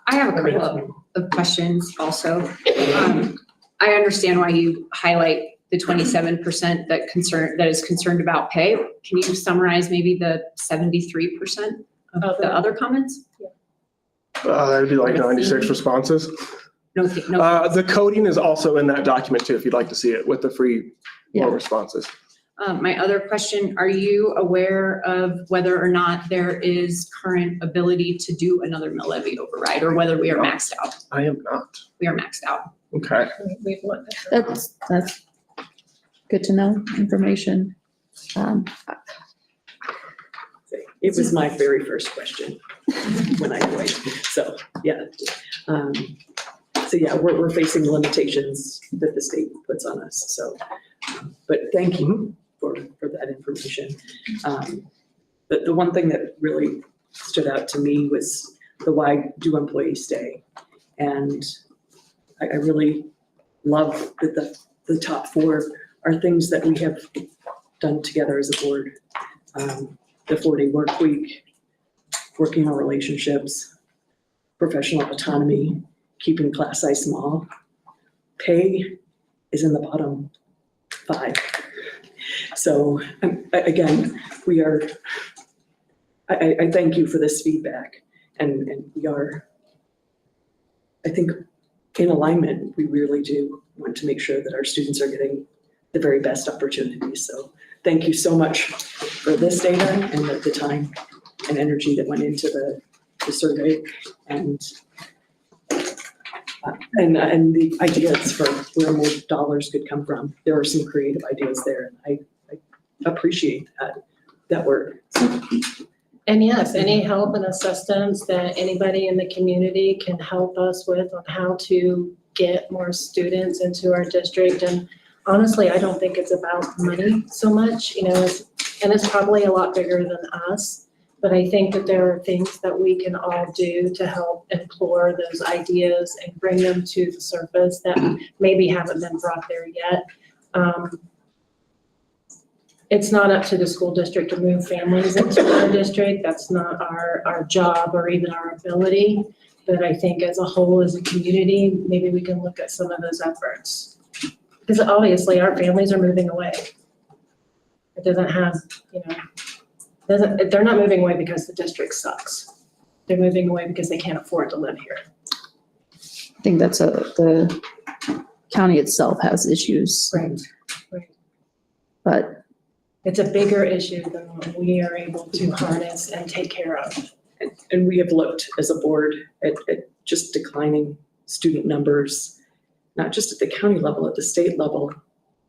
I have a couple of questions also. I understand why you highlight the 27% that is concerned about pay. Can you summarize maybe the 73% of the other comments? That'd be like 96 responses. No. The coding is also in that document too, if you'd like to see it with the free Yeah. responses. My other question, are you aware of whether or not there is current ability to do another mill levy override or whether we are maxed out? I am not. We are maxed out. Okay. That's good to know information. It was my very first question when I joined, so, yeah. So, yeah, we're facing limitations that the state puts on us, so, but thank you for that information. The one thing that really stood out to me was the why do employees stay? And I really love that the top four are things that we have done together as a board. The 4-day work week, working on relationships, professional autonomy, keeping class size small. Pay is in the bottom 5. So again, I thank you for this feedback and we are, I think, in alignment. We really do want to make sure that our students are getting the very best opportunities. So thank you so much for this data and the time and energy that went into the survey and the ideas for where more dollars could come from. There are some creative ideas there. I appreciate that. that word. And yes, any help and assistance that anybody in the community can help us with on how to get more students into our district. And honestly, I don't think it's about money so much, and it's probably a lot bigger than us. But I think that there are things that we can all do to help explore those ideas and bring them to the surface that maybe haven't been brought there yet. It's not up to the school district to move families into our district. That's not our job or even our ability. But I think as a whole, as a community, maybe we can look at some of those efforts. Because obviously our families are moving away. It doesn't have, they're not moving away because the district sucks. They're moving away because they can't afford to live here. I think that's the county itself has issues, Right. but It's a bigger issue than what we are able to harness and take care of. And we have looked as a board at just declining student numbers, not just at the county level, at the state level,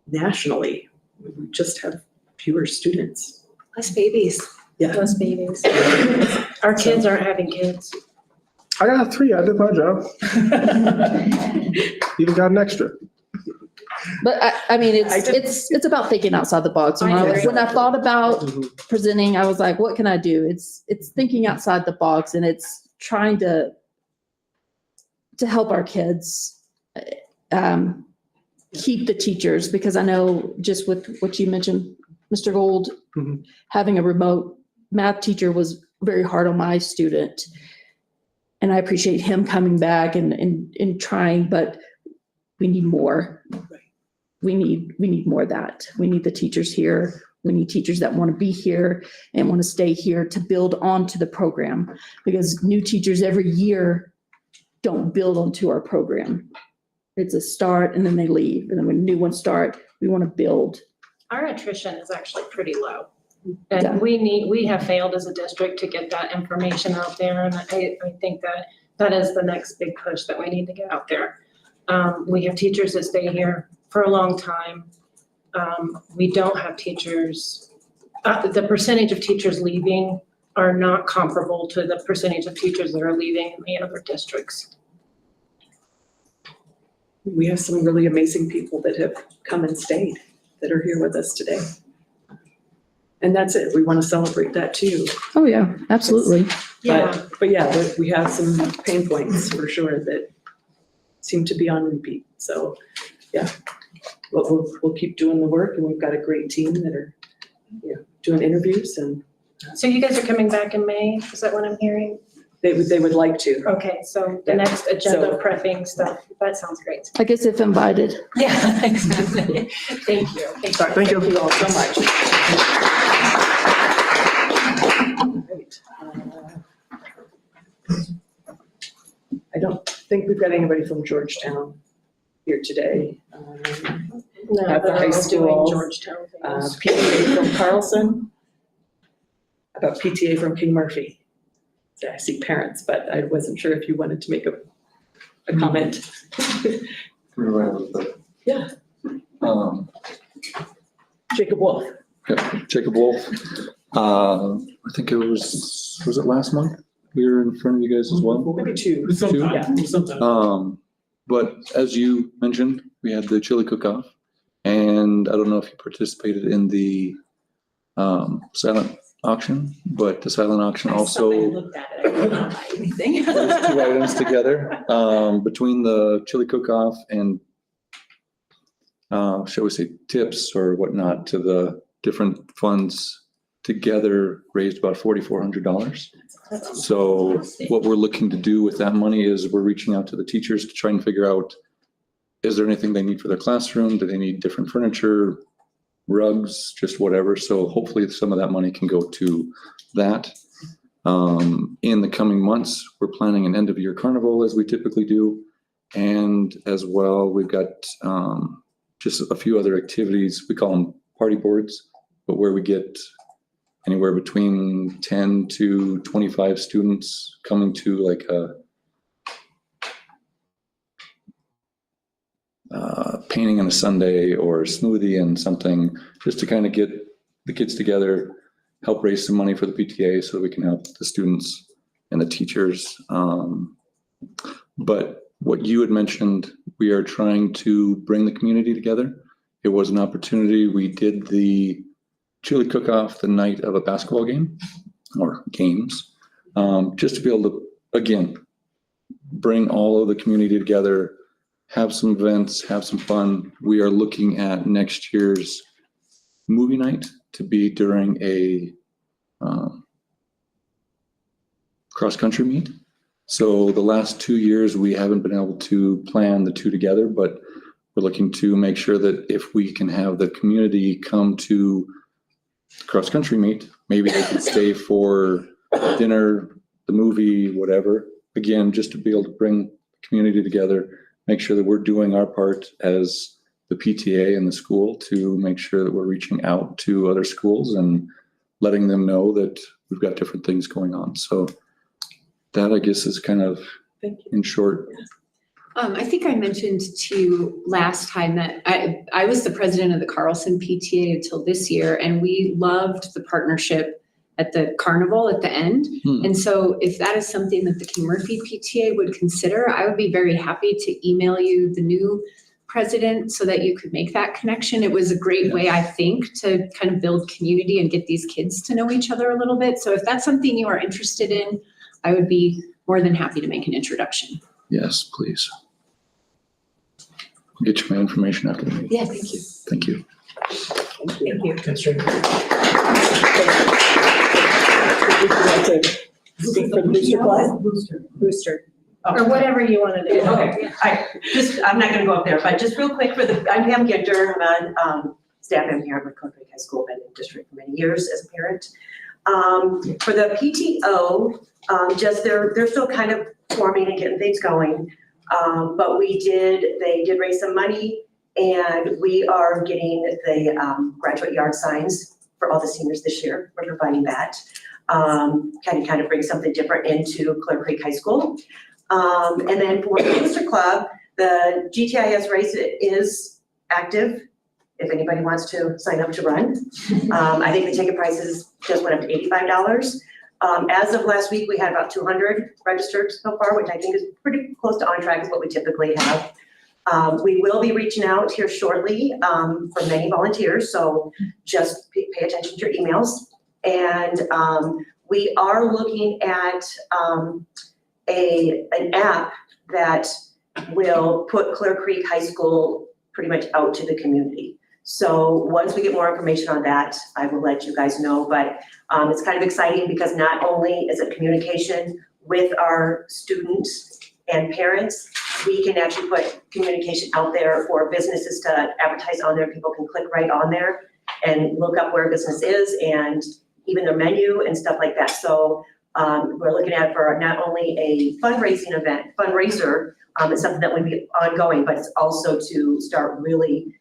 nationally. We just have fewer students. Less babies. Yeah. Less babies. Our kids aren't having kids. I got 3, I did my job. Even got an extra. But I mean, I did- it's about thinking outside the box. And when I thought about presenting, I was like, what can I do? It's thinking outside the box, and it's trying to help our kids keep the teachers, because I know just with what you mentioned, Mr. Gold, Mhm. having a remote math teacher was very hard on my student. And I appreciate him coming back and trying, but we need more. We need more of that. We need the teachers here. We need teachers that want to be here and want to stay here to build onto the program, because new teachers every year don't build onto our program. It's a start and then they leave. And then when new ones start, we want to build. Our attrition is actually pretty low. Yeah. And we have failed as a district to get that information out there. And I think that is the next big push that we need to get out there. We have teachers that stay here for a long time. We don't have teachers, the percentage of teachers leaving are not comparable to the percentage of teachers that are leaving in the other districts. We have some really amazing people that have come and stayed, that are here with us today. And that's it. We want to celebrate that too. Oh, yeah, absolutely. But yeah, we have some pain points for sure that seem to be on repeat. So, yeah, we'll keep doing the work, and we've got a great team that are, doing interviews, and So you guys are coming back in May? Is that what I'm hearing? they would like to. Okay, so the next agenda prepping stuff, that sounds great. I guess if invited. Yeah, exactly. Thank you. Thank you. Thank you all so much. Great. I don't think we've got anybody from Georgetown here today. No, At the but high I was doing school, Georgetown things. PTA from Carlson. About PTA from King Murphy. So I see parents, but I wasn't sure if you wanted to make a comment. Yeah. Jacob Wolf. Jacob Wolf. I think it was it last month? We were in front of you guys as well. Maybe two. Sometime. But as you mentioned, we had the chili cook-off, and I don't know if you participated in the silent auction, but the silent auction also Looked at it, I did not buy anything. those 2 items together, between the chili cook-off and shall we say tips or whatnot to the different funds together raised about $4,400. So what we're looking to do with that money is we're reaching out to the teachers to try and figure out, is there anything they need for their classroom? Do they need different furniture, rugs, just whatever? So hopefully some of that money can go to that. In the coming months, we're planning an end of year carnival as we typically do. And as well, we've got just a few other activities. We call them party boards, but where we get anywhere between 10 to 25 students coming to like a painting on a Sunday or a smoothie and something, just to kind of get the kids together, help raise some money for the PTA so we can help the students and the teachers. But what you had mentioned, we are trying to bring the community together. It was an opportunity. We did the chili cook-off the night of a basketball game or games, just to be able to, again, bring all of the community together, have some events, have some fun. We are looking at next year's movie night to be during a cross-country meet. So the last 2 years, we haven't been able to plan the two together, but we're looking to make sure that if we can have the community come to cross-country meet, maybe they can stay for dinner, the movie, whatever. Again, just to be able to bring the community together, make sure that we're doing our part as the PTA and the school to make sure that we're reaching out to other schools and letting them know that we've got different things going on. So that, I guess, is kind of Thank you. in short. I think I mentioned to you last time that I was the president of the Carlson PTA until this year, and we loved the partnership at the carnival at the end. And so if that is something that the King Murphy PTA would consider, I would be very happy to email you the new president so that you could make that connection. It was a great way, I think, to kind of build community and get these kids to know each other a little bit. So if that's something you are interested in, I would be more than happy to make an introduction. Yes, please. I'll get you my information after the meeting. Yeah, thank you. Thank you. Thank you. That's right. Would you like to speak for the booster club? Booster, or whatever you want to do. Okay, I'm not gonna go up there, but just real quick I'm Pam Ginter, I'm on, staff, I'm here with Clear Creek High School, been in the district for many years as a parent. For the PTO, just they're still kind of forming and getting things going. But they did raise some money, and we are getting the graduate yard signs for all the seniors this year. We're providing that. Kind of bring something different into Clear Creek High School. And then for the Booster Club, the GTIS race is active. If anybody wants to sign up to run. I think the ticket prices just went up to $85. As of last week, we had about 200 registered so far, which I think is pretty close to on track is what we typically have. We will be reaching out here shortly for many volunteers, so just pay attention to your emails. And we are looking at an app that will put Clear Creek High School pretty much out to the community. So once we get more information on that, I will let you guys know. But it's kind of exciting because not only is it communication with our students and parents, we can actually put communication out there for businesses to advertise on there. People can click right on there and look up where a business is and even their menu and stuff like that. So we're looking at for not only a fundraiser, it's something that would be ongoing, but it's also to start really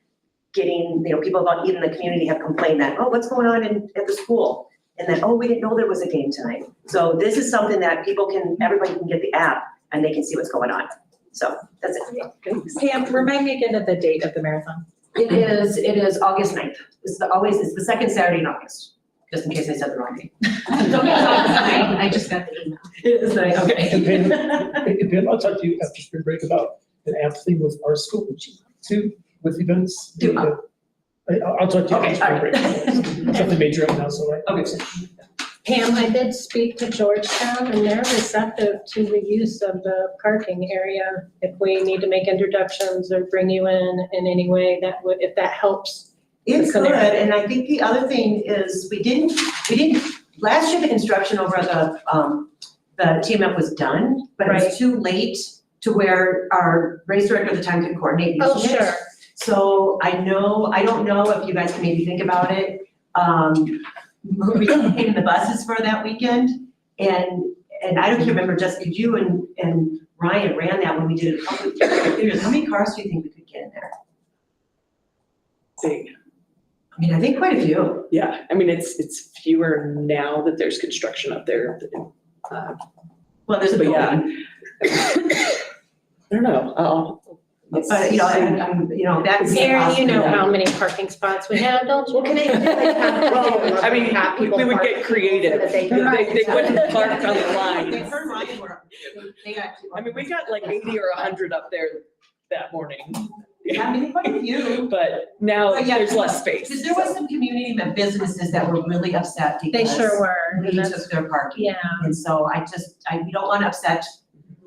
getting, people about even the community have complained that, oh, what's going on at the school? And then, oh, we didn't know there was a game tonight. So this is something that everybody can get the app and they can see what's going on. So that's it. Pam, remind me again of the date of the marathon. It is August 9th. It's the second Saturday in August, just in case I said the wrong date. I just got the email. It is nice, And okay. Pam, I'll talk to you after spring break about an app thing with our school, too, with events. I'll talk to you after spring break. Nothing major right now, so, right? Okay. Pam, I did speak to Georgetown and they're receptive to the use of the parking area. If we need to make introductions or bring you in any way, if that helps. It could, and I think the other thing is we didn't, last year the construction over the TMF was done, but it was too late to where our race director at the time could coordinate using it. Sure. So I don't know if you guys can maybe think about it. Moving the buses for that weekend, and I don't remember, Jessica, you and Ryan ran that when we did it a couple of years. How many cars do you think we could get in there? I mean, I think quite a few. Yeah, I mean, it's fewer now that there's construction up there. Well, there's a But building. yeah. I don't know, That's. Sarah, you know how many parking spots we have, don't you? Well, can I, Well, I mean, have people we would park get creative. so that they can- They wouldn't park on the They line. turn mine were- I mean, we got like 80 or 100 up there that morning, I mean, quite a few. but now But yeah, there's less space. Because there was some community businesses that were really upset They because sure were. we and that's- took their parking. Yeah, And so we don't want to upset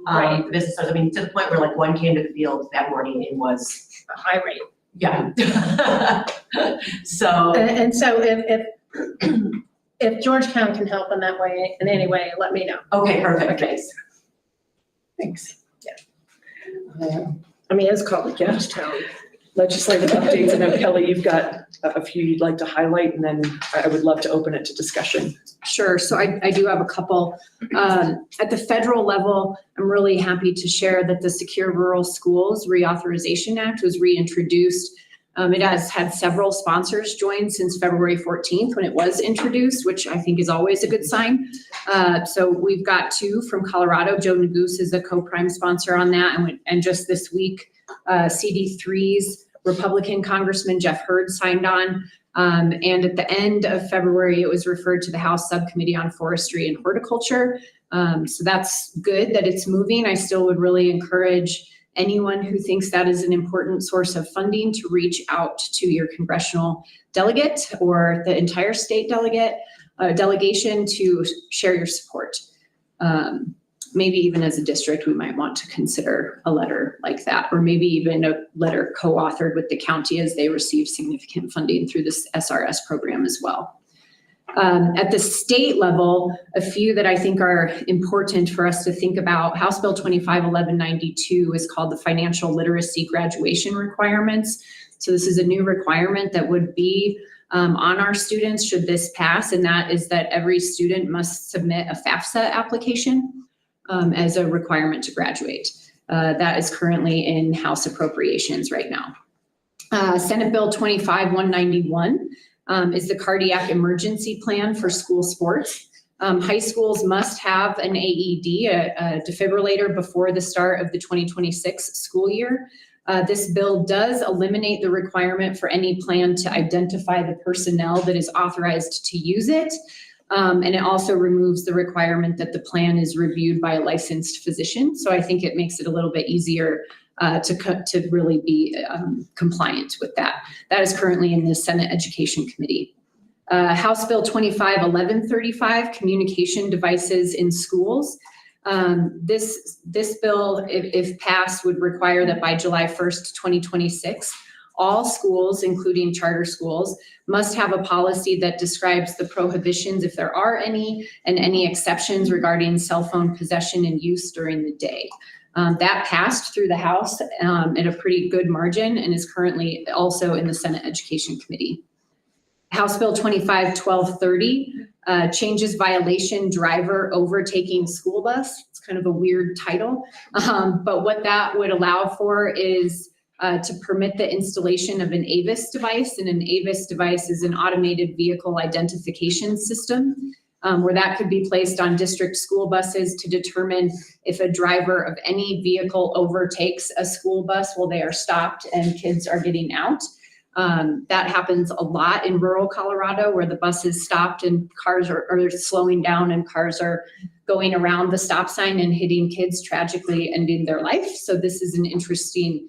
Right. the businesses. I mean, to the point where like one came to the field that morning and was, a high rate. yeah. So, And so if Georgetown can help in that way, in any way, let me know. okay, perfect, Okay. thanks. Thanks. I mean, it's called Georgetown. Legislative updates. I know Kelly, you've got a few you'd like to highlight, and then I would love to open it to discussion. Sure. So I do have a couple. At the federal level, I'm really happy to share that the Secure Rural Schools Reauthorization Act was reintroduced. It has had several sponsors join since February 14th when it was introduced, which I think is always a good sign. So we've got two from Colorado. Joe Neguse is a co-prime sponsor on that. And just this week, CD3's Republican Congressman Jeff Hurd signed on. And at the end of February, it was referred to the House Subcommittee on Forestry and Horticulture. So that's good that it's moving. I still would really encourage anyone who thinks that is an important source of funding to reach out to your congressional delegate or the entire state delegation to share your support. Maybe even as a district, we might want to consider a letter like that, or maybe even a letter co-authored with the county as they receive significant funding through this SRS program as well. At the state level, a few that I think are important for us to think about, House Bill 251192 is called the Financial Literacy Graduation Requirements. So this is a new requirement that would be on our students should this pass, and that is that every student must submit a FAFSA application as a requirement to graduate. That is currently in House Appropriations right now. Senate Bill 25191 is the Cardiac Emergency Plan for School Sports. High schools must have an AED, a defibrillator, before the start of the 2026 school year. This bill does eliminate the requirement for any plan to identify the personnel that is authorized to use it. And it also removes the requirement that the plan is reviewed by a licensed physician. So I think it makes it a little bit easier to really be compliant with that. That is currently in the Senate Education Committee. House Bill 251135, Communication Devices in Schools. This bill, if passed, would require that by July 1st, 2026, all schools, including charter schools, must have a policy that describes the prohibitions, if there are any, and any exceptions regarding cell phone possession and use during the day. That passed through the House at a pretty good margin and is currently also in the Senate Education Committee. House Bill 251230 changes violation driver overtaking school bus. It's kind of a weird title, but what that would allow for is to permit the installation of an AVIS device, and an AVIS device is an automated vehicle identification system, where that could be placed on district school buses to determine if a driver of any vehicle overtakes a school bus while they are stopped and kids are getting out. That happens a lot in rural Colorado, where the bus is stopped and cars are slowing down and cars are going around the stop sign and hitting kids, tragically ending their life. So this is an interesting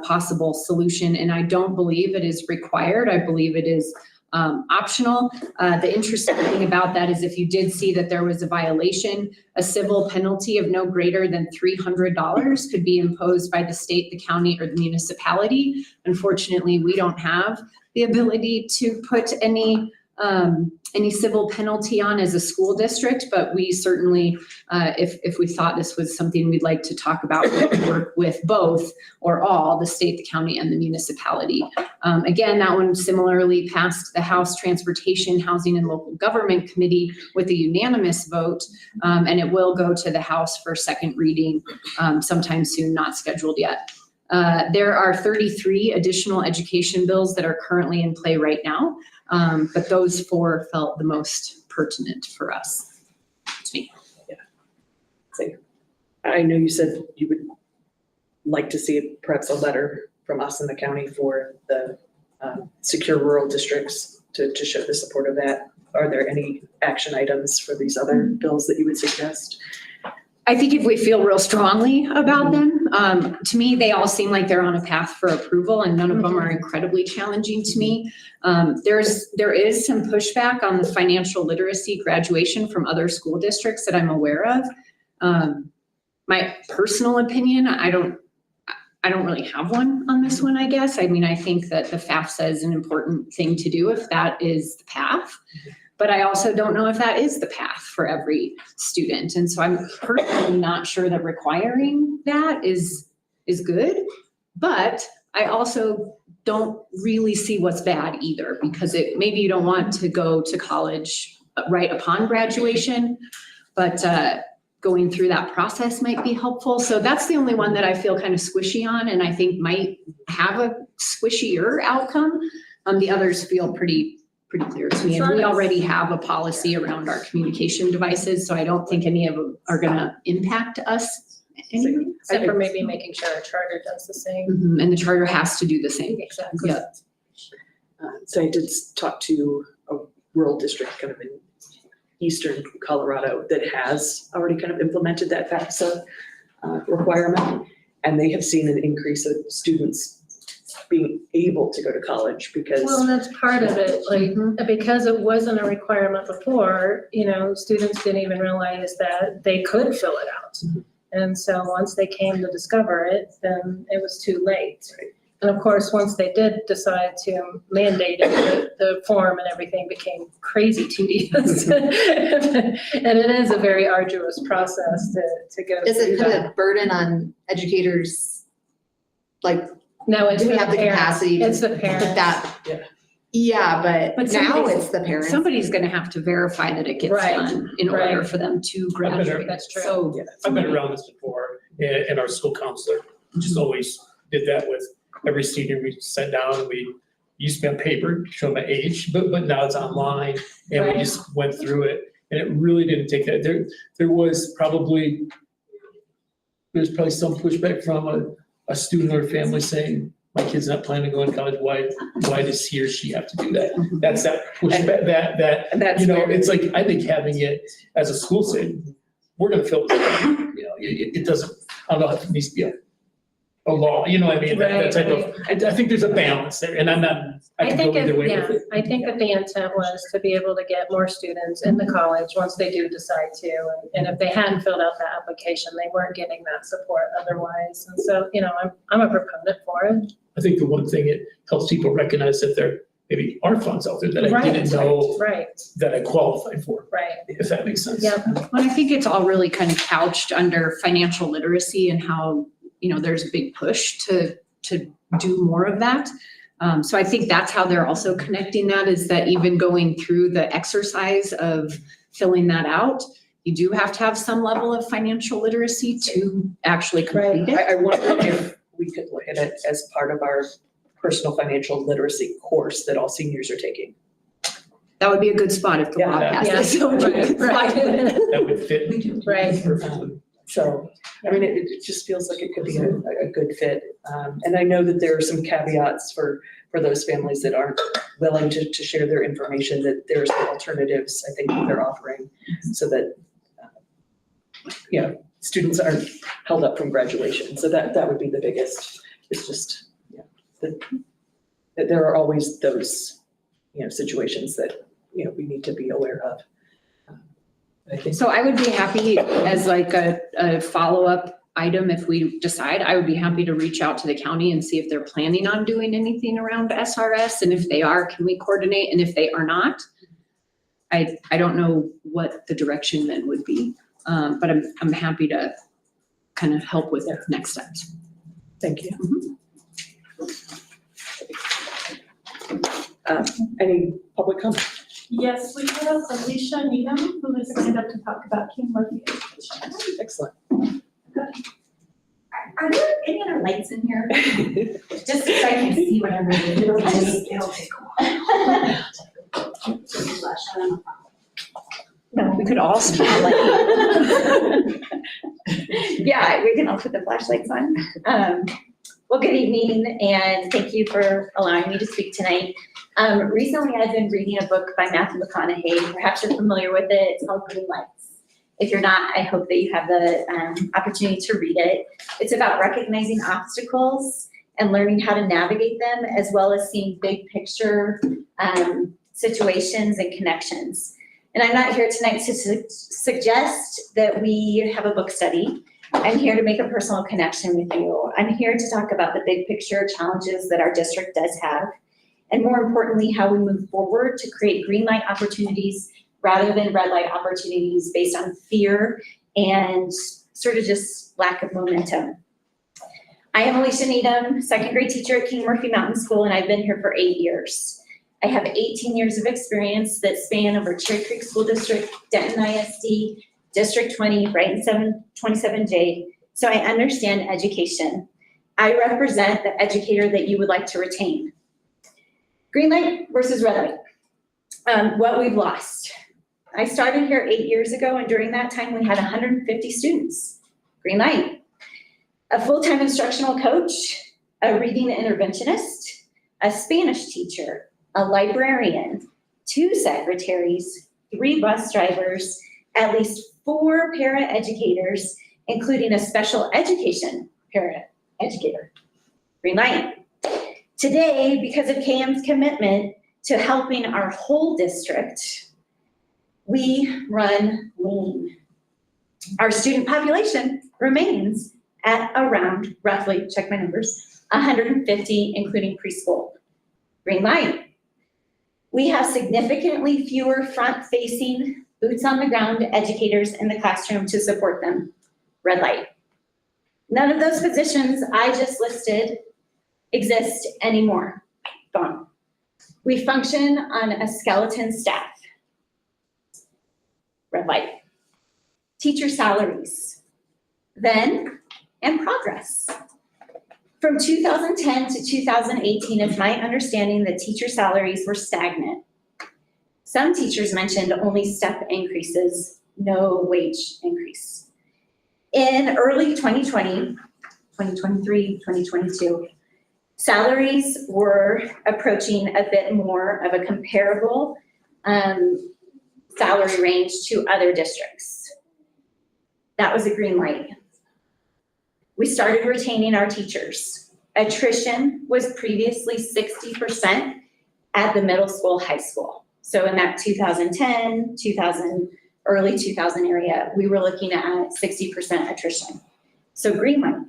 possible solution, and I don't believe it is required. I believe it is optional. The interesting thing about that is if you did see that there was a violation, a civil penalty of no greater than $300 could be imposed by the state, the county, or the municipality. Unfortunately, we don't have the ability to put any civil penalty on as a school district, but we certainly, if we thought this was something we'd like to talk about, we could work with both or all, the state, the county, and the municipality. Again, that one similarly passed the House Transportation, Housing, and Local Government Committee with a unanimous vote, and it will go to the House for second reading sometime soon, not scheduled yet. There are 33 additional education bills that are currently in play right now. But those four felt the most pertinent for us. To me. I know you said you would like to see perhaps a letter from us in the county for the secure rural districts to show the support of that. Are there any action items for these other bills that you would suggest? I think if we feel real strongly about them, to me, they all seem like they're on a path for approval and none of them are incredibly challenging to me. There is some pushback on the financial literacy graduation from other school districts that I'm aware of. My personal opinion, I don't really have one on this one, I guess. I mean, I think that the FAFSA is an important thing to do if that is the path. But I also don't know if that is the path for every student. And so I'm personally not sure that requiring that is good. But I also don't really see what's bad either, because maybe you don't want to go to college right upon graduation, but going through that process might be helpful. So that's the only one that I feel kind of squishy on and I think might have a squishier outcome. The others feel pretty clear to me. And we already have a policy around our communication devices, so I don't think any of them are gonna impact us anyway. Except for maybe making sure our charter does the same. And the charter has to do the same. Exactly. Yeah. So I did talk to a rural district kind of in eastern Colorado that has already kind of implemented that FAFSA requirement. And they have seen an increase of students being able to go to college because. Well, that's part of it, like, because it wasn't a requirement before, students didn't even realize that they could fill it out. And so once they came to discover it, then it was too late. And of course, once they did decide to mandate it, the form and everything became crazy tedious. And it is a very arduous process to go through Is it kind that. of burden on educators? Like, No, it's do we the have the parents. capacity to It's the put parents. that? Yeah. Yeah, But but now somebody's- it's the parents. Somebody's gonna have to verify that it gets Right, done in order right. for them to graduate. That's true. So I've been around this before, and our school counselor just always did that with every senior. We sat down and we used to be on paper, show them my age, but now it's online, and we Right. just went through it. And it really didn't take that. There's probably some pushback from a student or family saying, my kid's not planning to go to college, why does he or she have to do that? That's that pushback, And that's it's like, I think having it as a school saying, we're gonna fill it, it doesn't, I don't know if it needs to be a law, you know what I mean? That type of, I think there's a balance there, and I I can think go either way with yeah, it. I think that the intent was to be able to get more students in the college once they do decide to. And if they hadn't filled out the application, they weren't getting that support otherwise. And so, I'm a proponent for it. I think the one thing it helps people recognize that there maybe are funds out there that I Right, didn't know Right, that I qualified for, right. if that makes sense. Yeah. Well, I think it's all really kind of couched under financial literacy and how, there's a big push to do more of that. So I think that's how they're also connecting that, is that even going through the exercise of filling that out, you do have to have some level of financial literacy to actually complete it. I wonder if we could look at it as part of our personal financial literacy course that all seniors are taking. That would be a good spot if the law Yeah. passes. So we could slide it in. That would fit. Right. Perfectly. So, I mean, it just feels like it could be a good fit. And I know that there are some caveats for those families that aren't willing to share their information, that there's alternatives, I think, that they're offering so that, students aren't held up from graduation. So that would be the biggest, it's just, that there are always those, situations that, we need to be aware of. I think. So I would be happy as like a follow-up item, if we decide, I would be happy to reach out to the county and see if they're planning on doing anything around SRS. And if they are, can we coordinate? And if they are not, I don't know what the direction then would be. But I'm happy to kind of help with next steps. Thank you. Any public comment? Yes, we have Alicia Needham, who is signed up to talk about King Murphy education. Excellent. Are there any other lights in here? Just so I can see whatever it is. It'll take a while. No, we could all spotlight. Yeah, we can all put the flashlights on. Well, good evening, and thank you for allowing me to speak tonight. Recently, I've been reading a book by Matthew McConaughey. Perhaps you're familiar with it. It's called Green Lights. If you're not, I hope that you have the opportunity to read it. It's about recognizing obstacles and learning how to navigate them, as well as seeing big picture situations and connections. And I'm not here tonight to suggest that we have a book study. I'm here to make a personal connection with you. I'm here to talk about the big picture challenges that our district does have, and more importantly, how we move forward to create green light opportunities rather than red light opportunities based on fear and sort of just lack of momentum. I am Alicia Needham, second grade teacher at King Murphy Mountain School, and I've been here for 8 years. I have 18 years of experience that span over Cherry Creek School District, Denton ISD, District 20, Brighton 27J, so I understand education. I represent the educator that you would like to retain. Green light versus red light, what we've lost. I started here 8 years ago, and during that time, we had 150 students. Green light. A full-time instructional coach, a reading interventionist, a Spanish teacher, a librarian, 2 secretaries, 3 bus drivers, at least 4 para-educators, including a special education para-educator. Green light. Today, because of KM's commitment to helping our whole district, we run lean. Our student population remains at around, roughly, check my numbers, 150, including preschool. Green light. We have significantly fewer front-facing, boots-on-the-ground educators in the classroom to support them. Red light. None of those positions I just listed exist anymore. Gone. We function on a skeleton staff. Red light. Teacher salaries. Then and progress. From 2010 to 2018, it's my understanding that teacher salaries were stagnant. Some teachers mentioned only step increases, no wage increase. In early 2020, 2023, 2022, salaries were approaching a bit more of a comparable salary range to other districts. That was a green light. We started retaining our teachers. Attrition was previously 60% at the middle school, high school. So in that 2010, early 2000 area, we were looking at 60% attrition. So green light.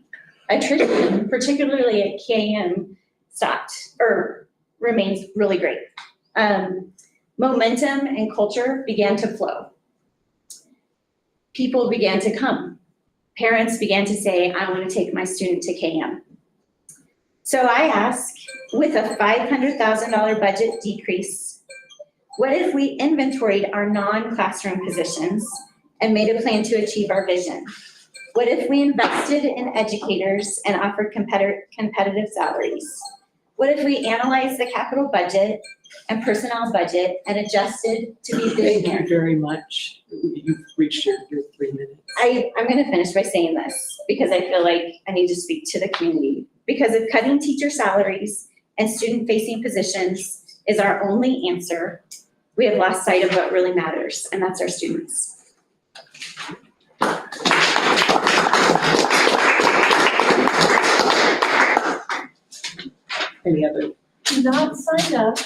Attrition, particularly at KM, stopped or remains really great. Momentum and culture began to flow. People began to come. Parents began to say, I want to take my student to KM. So I ask, with a $500,000 budget decrease, what if we inventoried our non-classroom positions and made a plan to achieve our vision? What if we invested in educators and offered competitive salaries? What if we analyzed the capital budget and personnel budget and adjusted to be Thank visionary? you very much. You've reached your 3 minutes. I'm gonna finish by saying this because I feel like I need to speak to the community. Because if cutting teacher salaries and student-facing positions is our only answer, we have lost sight of what really matters, and that's our students. Any other? Not signed up.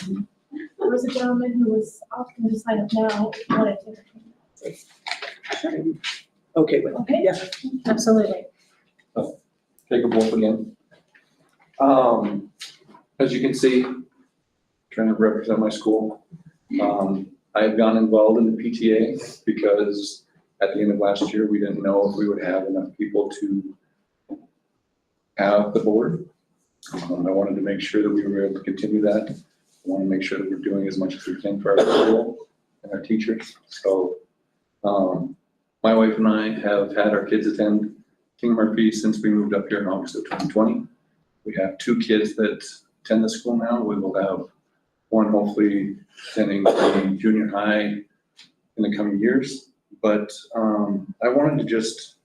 There was a gentleman who was asking to sign up now, if you wanted to. Okay, well, Okay. yeah. Absolutely. Jacob Wolf again. As you can see, trying to represent my school. I have gotten involved in the PTA because at the end of last year, we didn't know if we would have enough people to have the board. I wanted to make sure that we were able to continue that. I want to make sure that we're doing as much as we can for our school and our teachers. So my wife and I have had our kids attend King Murphy since we moved up here in August of 2020. We have 2 kids that attend the school now. We will have one hopefully attending the junior high in the coming years. But I wanted to just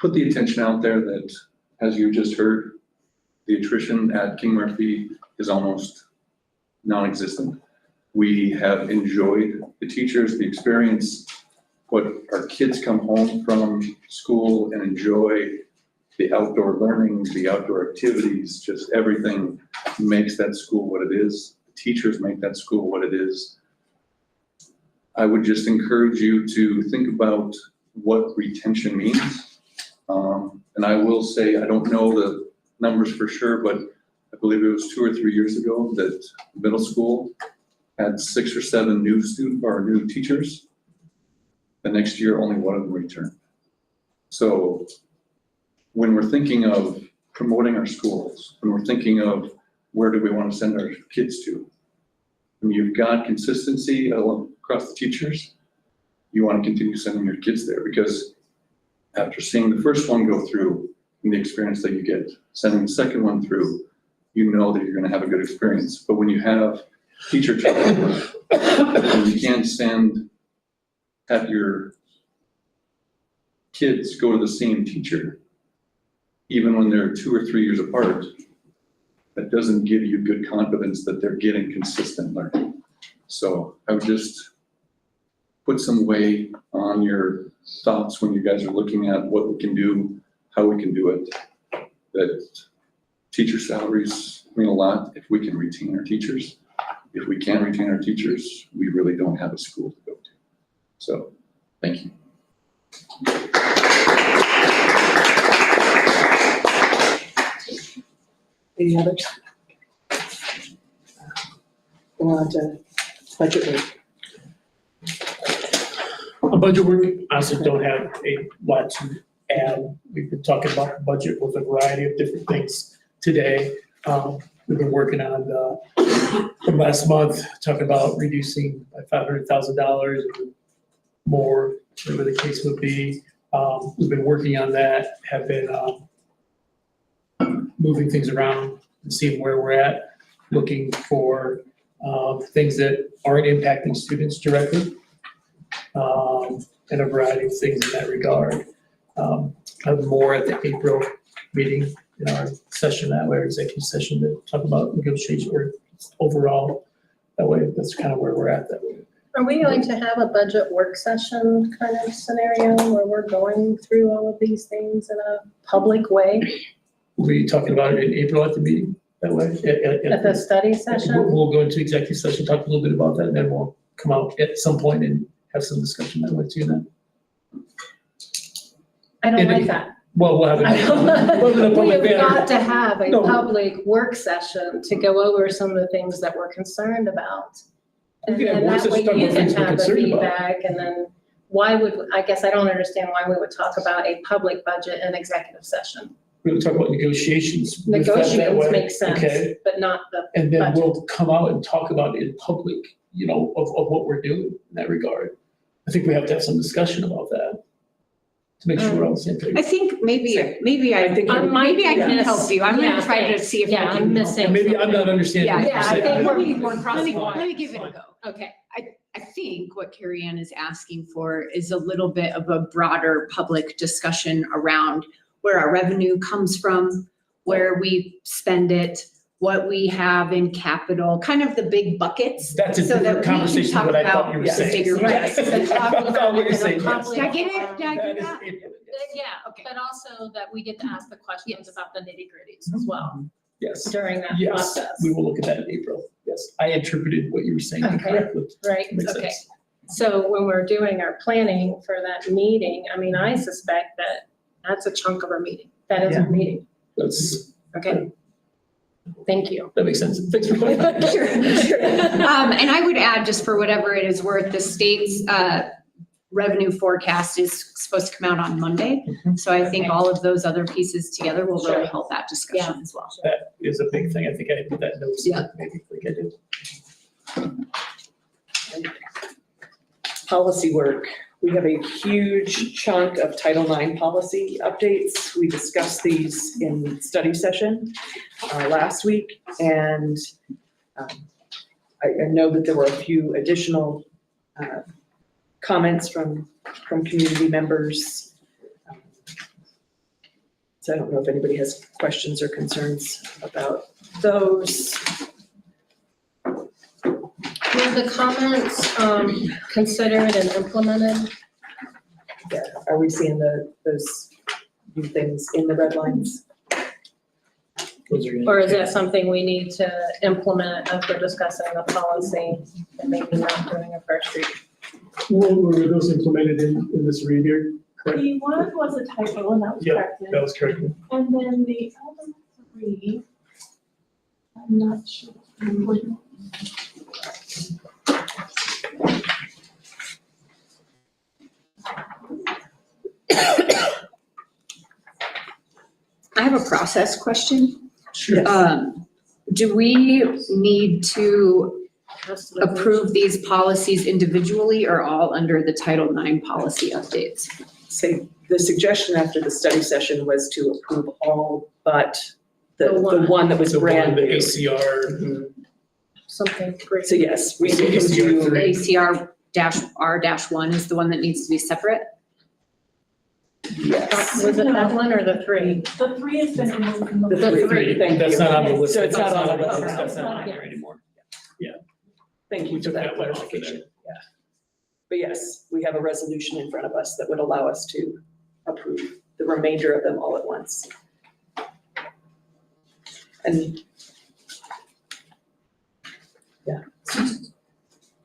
put the attention out there that, as you just heard, the attrition at King Murphy is almost non-existent. We have enjoyed the teachers, the experience, what our kids come home from school and enjoy, the outdoor learning, the outdoor activities, just everything makes that school what it is. The teachers make that school what it is. I would just encourage you to think about what retention means. And I will say, I don't know the numbers for sure, but I believe it was 2 or 3 years ago that middle school had 6 or 7 new teachers. The next year, only one of them returned. So when we're thinking of promoting our schools, when we're thinking of where do we want to send our kids to, when you've got consistency across the teachers, you want to continue sending your kids there, because after seeing the first one go through and the experience that you get, sending the second one through, you know that you're going to have a good experience. But when you have teacher turnover, and you can't have your kids go to the same teacher, even when they're 2 or 3 years apart, that doesn't give you good confidence that they're getting consistent learning. So I would just put some weight on your thoughts when you guys are looking at what we can do, how we can do it. That teacher salaries mean a lot if we can retain our teachers. If we can't retain our teachers, we really don't have a school to go to. So, thank you. Any others? Go on to budget work. On budget work, I honestly don't have a lot to add. We've been talking about the budget with a variety of different things today. We've been working on, from last month, talking about reducing by $500,000 or more, whatever the case would be. We've been working on that, have been moving things around and seeing where we're at, looking for things that aren't impacting students directly, and a variety of things in that regard. I'll have more at the April meeting in our session, that way, our executive session, to talk about negotiation or overall. That way, that's kind of where we're at that way. Are we going to have a budget work session kind of scenario where we're going through all of these things in a public way We'll be talking about it in April at the meeting, that way. at the study session? We'll go into executive session, talk a little bit about that, and then we'll come out at some point and have some discussion that way too then. I don't like that. Well, we'll have I it. don't- We'll have it in a We public have manner. got to have a No. public work session to go over some of the things that we're concerned about. We And can have then work that way sessions, talk you about can things we're have the concerned about. feedback, and then why would, I guess I don't understand why we would talk about a public budget in executive session. We're gonna talk about negotiations. with that Negotiations way, make sense, Okay, but not the, and then budget. we'll come out and talk about it in public, you know, of what we're doing in that regard. I think we have to have some discussion about that to make sure we're on the same page. I think maybe I think can help you. I'm Yeah, gonna try to thanks. see if I Yeah, can I'm help. missing. And maybe I'm not understanding. what Yeah, you're I saying. think let we're me, more let me, crosswise. let me give it a go. Okay, I think what Carrie Ann is asking for is a little bit of a broader public discussion around where our revenue comes from, where we spend it, what we have in capital, kind of the big buckets. That's a so that different we can conversation talk than what I thought about you were the saying. bigger Yes. picture. I thought what you're saying, yes. Did I get it? Did I That get is that? it. Yeah, Okay. but also that we get to ask the questions Yes. about the nitty gritties as well Yes, during that yes, process. we will look at that in April. Yes, I interpreted what you were saying Okay. correctly. Right, Makes okay. sense. So when we're doing our planning for that meeting, I mean, I suspect that that's a chunk of our meeting. That is Yeah. our meeting. That's, Thank you. that makes sense. Thanks for clarifying. Sure, sure. And I would add, just for whatever it is worth, the state's revenue forecast is supposed to come out on Monday. So I think Okay. all of those other pieces together will really Sure. help that discussion as well. That is a big thing. I think I put that in notes. Yeah. Maybe like I did. Policy work. We have a huge chunk of Title IX policy updates. We discussed these in study session last week, and I know that there were a few additional comments from community members. So I don't know if anybody has questions or concerns about those. Were the comments, considered and implemented? Yeah, are we seeing those new things in the red lines? Those are Or is that something we need to implement after discussing the policy and maybe not doing a first read? Were those implemented in this read here? Correct? The one was a typo and that was Yep, corrected. that was correct. And then the other three, I'm not sure. I have a process question. Sure. Do we need to approve these policies individually or all under the Title IX policy updates? Say, the suggestion after the study session was to approve all but the one that was The brand one, the new. ACR. Something great. So yes, we can ACR do, three. ACR-R-1 is the one that needs to be separate? yes. Was it that one or the three? The three has been removed from the. The three, thank That's you. not on the list. So it's not on the list. That's not on there anymore. Thank you for that one off of clarification. there. Yeah. But yes, we have a resolution in front of us that would allow us to approve the remainder of them all at once. And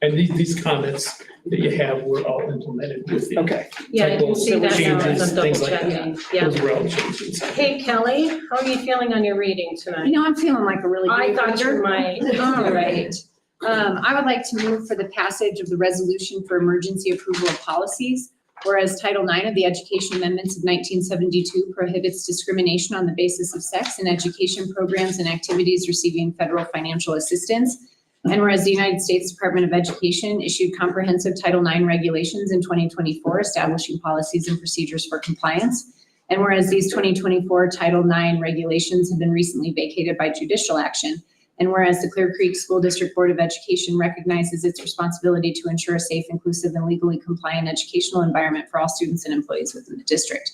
And these comments that you have were all implemented with the okay, Yeah, I can see that now as changes, I'm double things like that. checking. Yeah. Those were all changes. Hey, Kelly, how are you feeling on your reading tonight? You know, I'm feeling like a really I good thought you reader. might. All right. I would like to move for the passage of the resolution for emergency approval of policies. Whereas Title IX of the Education Amendments of 1972 prohibits discrimination on the basis of sex in education programs and activities receiving federal financial assistance. And whereas the United States Department of Education issued comprehensive Title IX regulations in 2024 establishing policies and procedures for compliance. And whereas these 2024 Title IX regulations have been recently vacated by judicial action. And whereas the Clear Creek School District Board of Education recognizes its responsibility to ensure a safe, inclusive, and legally compliant educational environment for all students and employees within the district.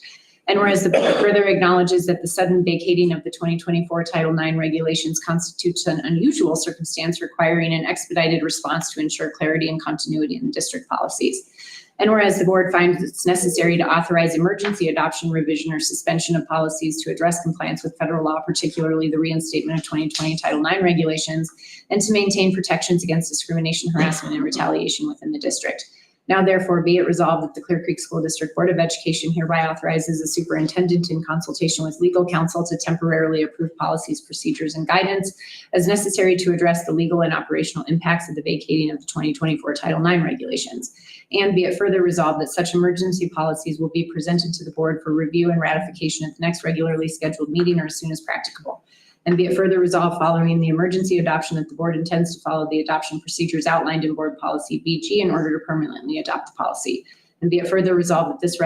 And whereas the board further acknowledges that the sudden vacating of the 2024 Title IX regulations constitutes an unusual circumstance requiring an expedited response to ensure clarity and continuity in the district policies. And whereas the board finds it's necessary to authorize emergency adoption, revision, or suspension of policies to address compliance with federal law, particularly the reinstatement of 2020 Title IX regulations, and to maintain protections against discrimination, harassment, and retaliation within the district. Now therefore be it resolved that the Clear Creek School District Board of Education hereby authorizes the superintendent in consultation with legal counsel to temporarily approve policies, procedures, and guidance as necessary to address the legal and operational impacts of the vacating of the 2024 Title IX regulations. And be it further resolved that such emergency policies will be presented to the board for review and ratification at the next regularly scheduled meeting or as soon as practicable. And be it further resolved following the emergency adoption that the board intends to follow the adoption procedures outlined in board policy BG in order to permanently adopt the policy. And be it further resolved that this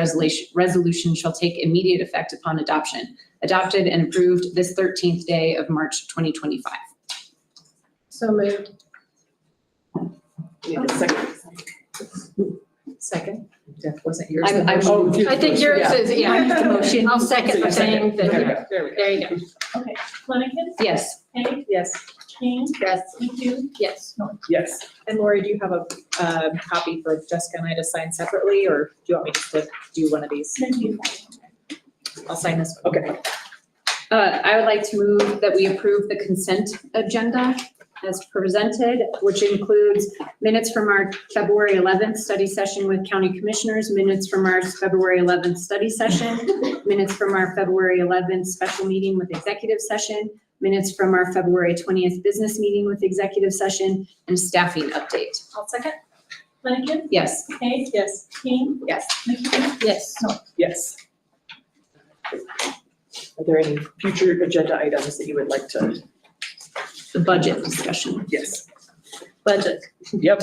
resolution shall take immediate effect upon adoption, adopted and approved this 13th day of March 2025. So moved. need a second. Second. That wasn't yours. I'm- Oh, I think yours yeah. is, yeah. I the motion. I'll second the thing. There we that- go, there we go. There you go. Okay, Flanagan. Yes. Hay. Yes. Kane. Yes. McHugh. Yes. Yes, And Lori, do you have a copy for Jessica and I to sign separately, or do you want me just to do one of these? Thank you. I'll sign this one. okay. I would like to move that we approve the consent agenda as presented, which includes minutes from our February 11th study session with county commissioners, minutes from our February 11th study session, minutes from our February 11th special meeting with executive session, minutes from our February 20th business meeting with executive session, and staffing update. I'll second. Flanagan. Yes. Hay. Yes. Kane. Yes. McHugh. Yes. Yes. Are there any future agenda items that you would like to? The budget discussion. Yes. Budget. Yep.